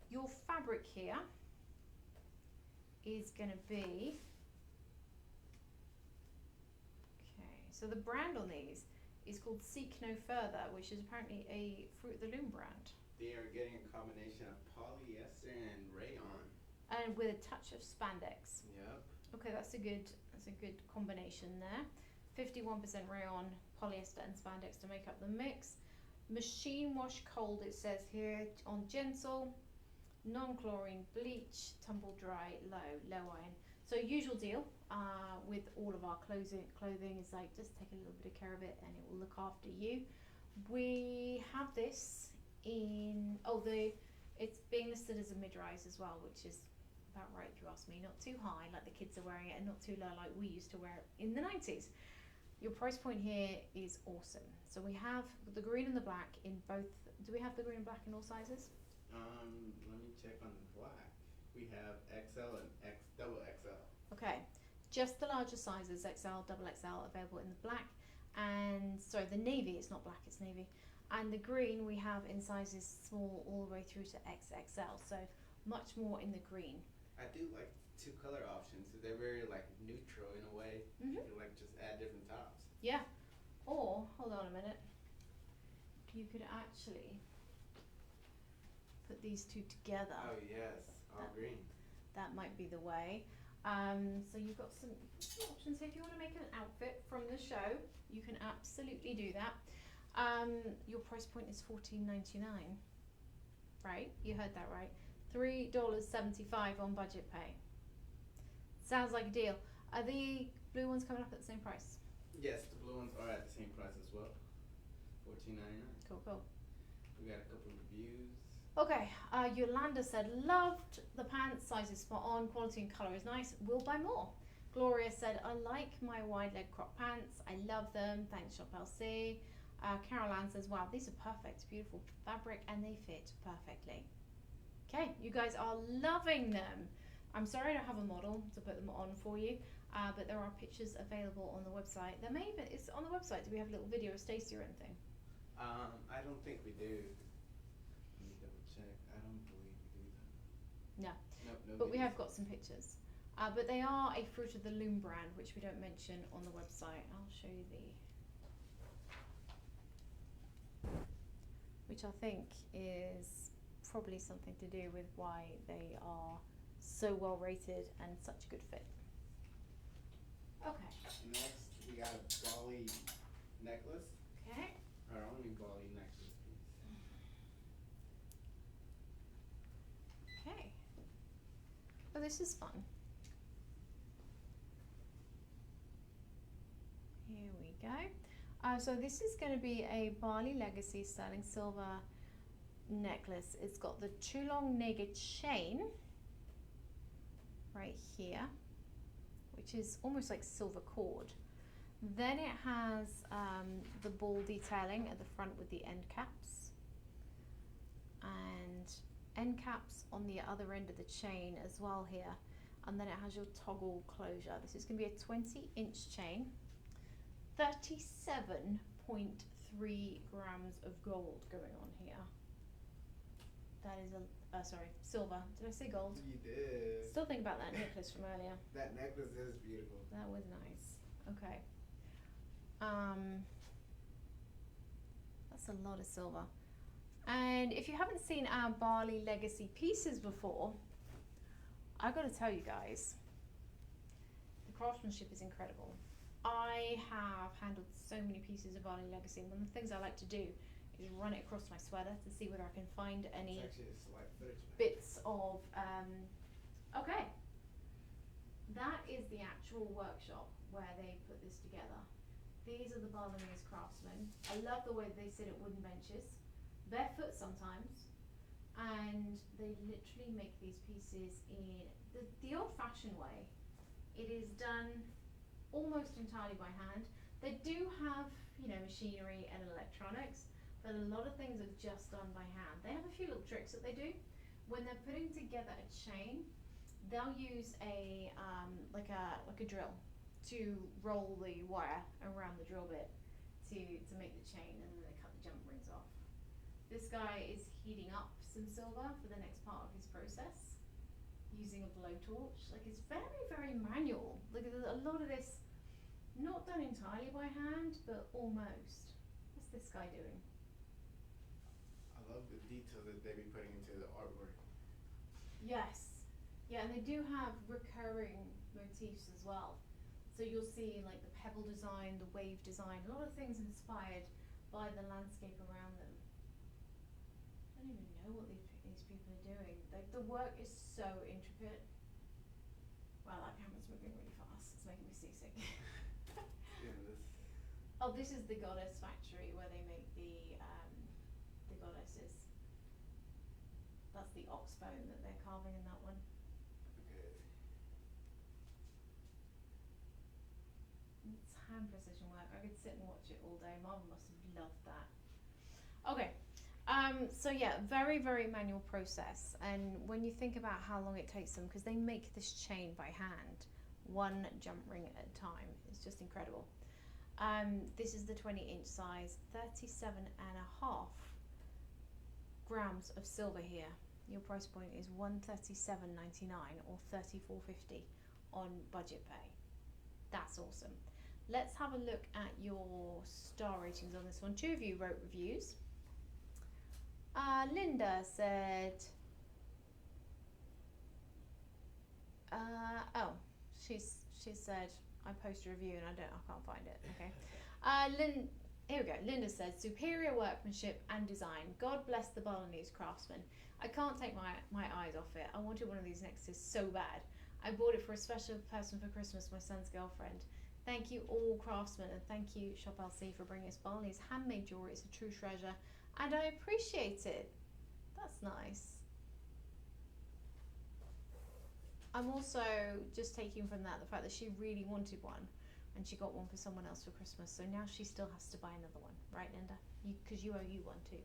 Your fabric here is going to be so the brand on these is called Seek No Further, which is apparently a Fruit of the Loom brand. They are getting a combination of polyester and rayon. And with a touch of spandex. Yep. Okay, that's a good combination there. 51% rayon, polyester and spandex to make up the mix. Machine wash cold, it says here, on Gentle. Non-chlorine bleach, tumble dry, low iron. So usual deal with all of our clothing is like just take a little bit of care of it and it will look after you. We have this in it's being listed as a mid-rise as well, which is about right if you ask me. Not too high like the kids are wearing it, and not too low like we used to wear it in the 90s. Your price point here is awesome. So we have the green and the black in both. Do we have the green and black in all sizes? Let me check on the black. We have XL and double XL. Okay, just the larger sizes, XL, double XL, available in the black. And sorry, the navy, it's not black, it's navy. And the green we have in sizes small all the way through to XXL, so much more in the green. I do like 2 color options. They're very like neutral in a way. Mm-hmm. You can like just add different tops. Yeah, or, hold on a minute, you could actually put these two together. Oh yes, all green. That might be the way. So you've got some options here. If you want to make an outfit from the show, you can absolutely do that. Your price point is $14.99. Right? You heard that right. $3.75 on budget pay. Sounds like a deal. Are the blue ones coming up at the same price? Yes, the blue ones are at the same price as well. $14.99. Cool. We got a couple reviews. Okay, Yolanda said, loved the pants, size is spot on, quality and colour is nice, will buy more. Gloria said, I like my wide leg crop pants, I love them, thanks Shop LC. Carol Ann says, wow, these are perfect, beautiful fabric and they fit perfectly. Okay, you guys are loving them. I'm sorry I don't have a model to put them on for you, but there are pictures available on the website. There may even, it's on the website, do we have a little video of Stacey or anything? I don't think we do. Let me double check. I don't believe we do that. No. Nope, no But we videos. have got some pictures. But they are a Fruit of the Loom brand, which we don't mention on the website. I'll show you which I think is probably something to do with why they are so well rated and such a good fit. Okay. Next, we got a Bali necklace. Okay. Our only Bali necklace piece. Okay. Oh, this is fun. Here we go. So this is going to be a Bali Legacy sterling silver necklace. It's got the Chulong Nega chain right here, which is almost like silver cord. Then it has the ball detailing at the front with the end caps, and end caps on the other end of the chain as well here. And then it has your toggle closure. This is going to be a 20-inch chain, 37.3 grams of gold going on here. That is silver. Did I say gold? You did. Still think about that necklace from earlier. That necklace is beautiful. That was nice. Okay. That's a lot of silver. And if you haven't seen our Bali Legacy pieces before, I got to tell you guys, the craftsmanship is incredible. I have handled so many pieces of Bali Legacy, and one of the things I like to do is run it across my sweater to see whether I can find any It's actually a slight footage. bits of okay, that is the actual workshop where they put this together. These are the Balinese craftsmen. I love the way they sit at wooden benches, barefoot sometimes, and they literally make these pieces in the old-fashioned way. It is done almost entirely by hand. They do have, machinery and electronics, but a lot of things are just done by hand. They have a few little tricks that they do. When they're putting together a chain, they'll use a like a drill to roll the wire around the drill bit to make the chain, and then they cut the jump rings off. This guy is heating up some silver for the next part of his process using a blowtorch. Like, it's very, very manual. Like, a lot of this not done entirely by hand, but almost. What's this guy doing? I love the detail that they be putting into the artwork. Yes. Yeah, and they do have recurring motifs as well. So you'll see like the pebble design, the wave design, a lot of things inspired by the landscape around them. I don't even know what these people are doing. Like, the work is so intricate. Wow, that camera's moving really fast. It's making me seasick. Oh, this is the Goddess factory where they make the goddesses. That's the ox bone that they're carving in that one. Okay. It's hand precision work. I could sit and watch it all day. Mum must have loved that. Okay. So yeah, very, very manual process. And when you think about how long it takes them, because they make this chain by hand, one jump ring at a time, it's just incredible. This is the 20-inch size, 37.5 grams of silver here. Your price point is $137.99 or $34.50 on budget pay. That's awesome. Let's have a look at your star ratings on this one. 2 of you wrote reviews. Linda said, she said, I post a review and I can't find it. Okay. Here we go. Linda says, superior workmanship and design. God bless the Balinese craftsman. I can't take my eyes off it. I wanted one of these necklaces so bad. I bought it for a special person for Christmas, my son's girlfriend. Thank you all craftsmen, and thank you Shop LC for bringing us Balinese handmade jewelry. It's a true treasure and I appreciate it. That's nice. I'm also just taking from that the fact that she really wanted one and she got one for someone else for Christmas, so now she still has to buy another one, right, Linda? Because you owe you one too.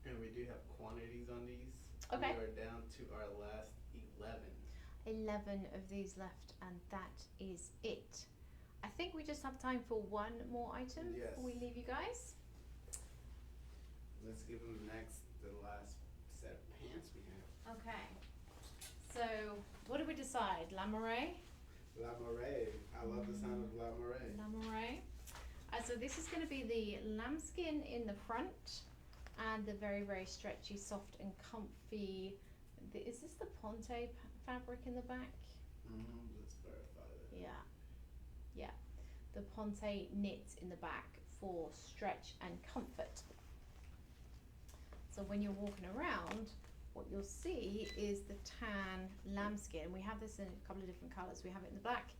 And we do have quantities on these. Okay. We are down to our last 11. 11 of these left, and that is it. I think we just have time for one more item Yes. before we leave you guys. Let's give them the last set of pants we have. Okay. So, what did we decide? La Moray? La Moray. I love the sound of La Moray. La Moray. So this is going to be the lambskin in the front and the very, very stretchy, soft and comfy. Is this the Ponte fabric in the back? Let's verify that. Yeah, yeah. The Ponte knit in the back for stretch and comfort. So when you're walking around, what you'll see is the tan lambskin. We have this in a couple of different colours. We have it in the black,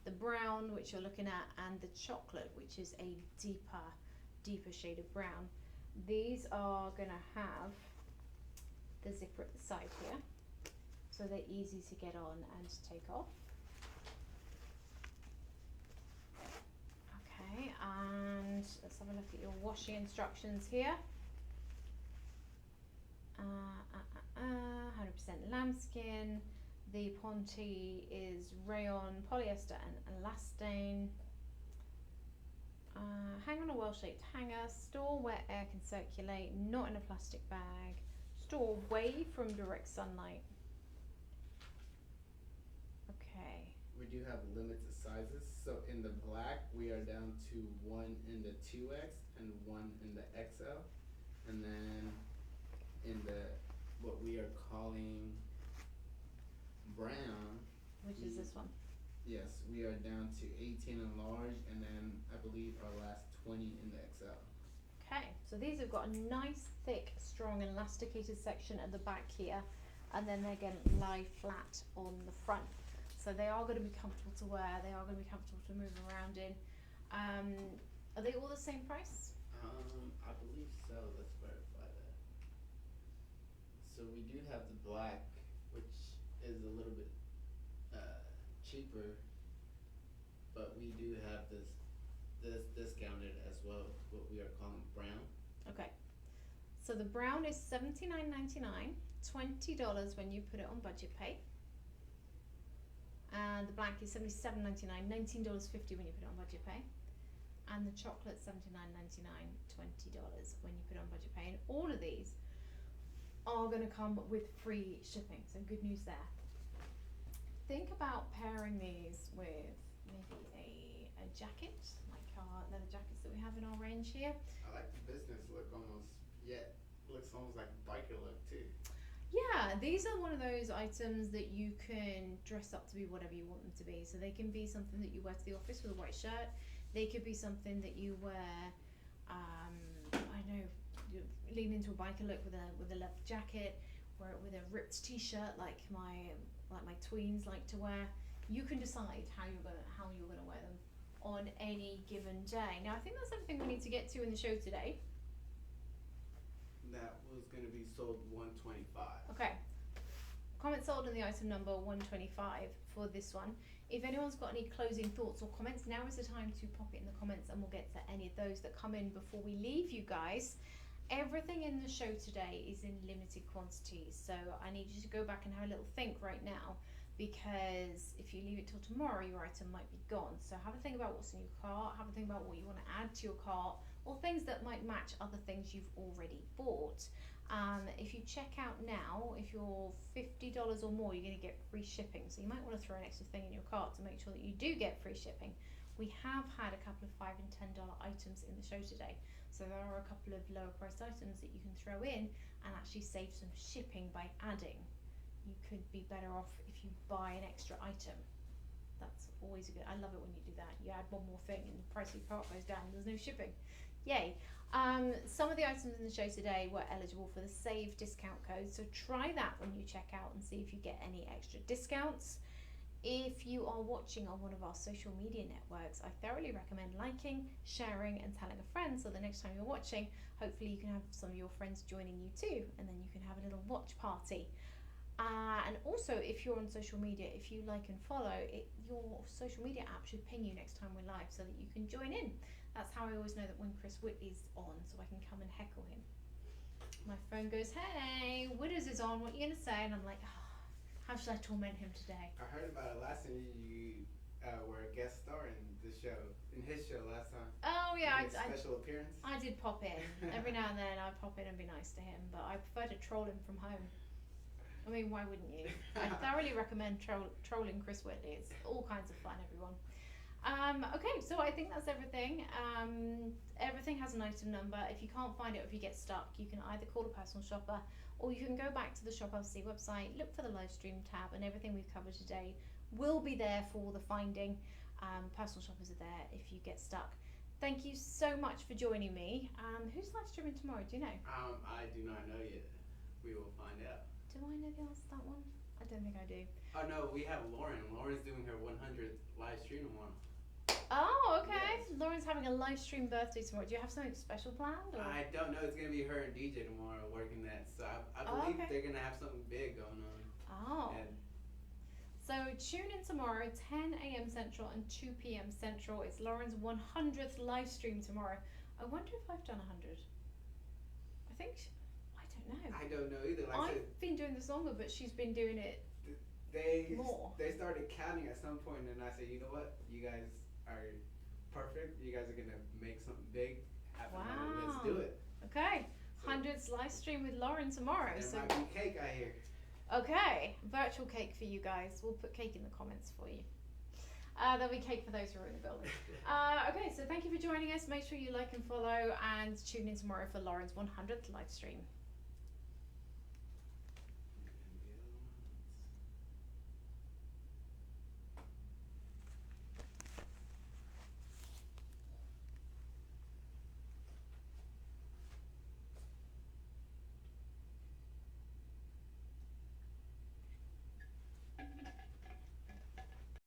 the brown, which you're looking at, and the chocolate, which is a deeper shade of brown. These are gonna have the zipper at the side here, so they're easy to get on and to take off. Okay, and let's have a look at your washing instructions here. 100% lambskin. The Ponte is rayon, polyester, and elastane. Hang on a well-shaped hanger. Store where air can circulate, not in a plastic bag. Store away from direct sunlight. Okay. We do have limited sizes. So in the black, we are down to 1 in the 2X and 1 in the XL. And then in the what we are calling brown, Which is this one? yes, we are down to 18 in large, and then I believe our last 20 in the XL. Okay, so these have got a nice, thick, strong, elasticated section at the back here, and then they're going to lie flat on the front. So they are going to be comfortable to wear. They are going to be comfortable to move around in. Are they all the same price? I believe so. Let's verify that. So we do have the black, which is a little bit cheaper, but we do have this discounted as well, what we are calling brown. Okay, so the brown is $79.99, $20 when you put it on budget pay. And the black is $77.99, $19.50 when you put it on budget pay. And the chocolate $79.99, $20 when you put it on budget pay. And all of these are going to come with free shipping, so good news there. Think about pairing these with maybe a jacket, like our leather jackets that we have in our range here. I like the business look almost, yet looks almost like a biker look too. Yeah, these are one of those items that you can dress up to be whatever you want them to be. So they can be something that you wear to the office with a white shirt. They could be something that you wear, I don't know, you lean into a biker look with a leather jacket, wear it with a ripped t-shirt like my tweens like to wear. You can decide how you're gonna wear them on any given day. Now I think that's something we need to get to in the show today. That was going to be sold $125. Okay. Comment sold on the item number 125 for this one. If anyone's got any closing thoughts or comments, now is the time to pop it in the comments and we'll get to any of those that come in before we leave you guys. Everything in the show today is in limited quantities, so I need you to go back and have a little think right now, because if you leave it till tomorrow, your item might be gone. So have a think about what's in your cart, have a think about what you want to add to your cart, or things that might match other things you've already bought. If you check out now, if you're $50 or more, you're going to get free shipping. So you might want to throw an extra thing in your cart to make sure that you do get free shipping. We have had a couple of $5 and $10 items in the show today. So there are a couple of lower priced items that you can throw in and actually save some shipping by adding. You could be better off if you buy an extra item. That's always a good, I love it when you do that. You add one more thing and the price of your cart goes down, there's no shipping. Yay. Some of the items in the show today were eligible for the save discount code, so try that when you check out and see if you get any extra discounts. If you are watching on one of our social media networks, I thoroughly recommend liking, sharing and telling a friend, so the next time you're watching, hopefully you can have some of your friends joining you too, and then you can have a little watch party. And also, if you're on social media, if you like and follow it, your social media app should ping you next time we're live so that you can join in. That's how I always know that when Chris Whitley's on, so I can come and heckle him. My phone goes, hey, Witters is on, what are you going to say? And I'm like, oh, how should I torment him today? I heard about it last time you were a guest star in his show last time. Oh yeah, Special appearance. I did pop in. Every now and then I pop in and be nice to him, but I prefer to troll him from home. I mean, why wouldn't you? I thoroughly recommend trolling Chris Whitley. It's all kinds of fun, everyone. Okay, so I think that's everything. Everything has an item number. If you can't find it or if you get stuck, you can either call a personal shopper or you can go back to the Shop LC website, look for the live stream tab, and everything we've covered today will be there for the finding. Personal shoppers are there if you get stuck. Thank you so much for joining me. Who's live streaming tomorrow? Do you know? I do not know yet. We will find out. Do I know the answer to that one? I don't think I do. Oh no, we have Lauren. Lauren's doing her 100th live stream tomorrow. Oh, okay. Yes. Lauren's having a live stream birthday tomorrow. Do you have something special planned? Or? I don't know. It's gonna be her and DJ tomorrow working that. So I believe they're gonna have something big going on. Oh. And So tune in tomorrow, 10 a.m. Central and 2 p.m. Central. It's Lauren's 100th live stream tomorrow. I wonder if I've done 100. I think, I don't know. I don't know either. Like I said, I've been doing this longer, but she's been doing it more. They started counting at some point, and I said, you know what? You guys are perfect. You guys are gonna make something big happen. Wow. Let's do it. Okay, So, 100th live stream with Lauren tomorrow. there So might be cake I hear. okay, virtual cake for you guys. We'll put cake in the comments for you. There'll be cake for those who are in the building. Okay, so thank you for joining us. Make sure you like and follow and tune in tomorrow for Lauren's 100th live stream.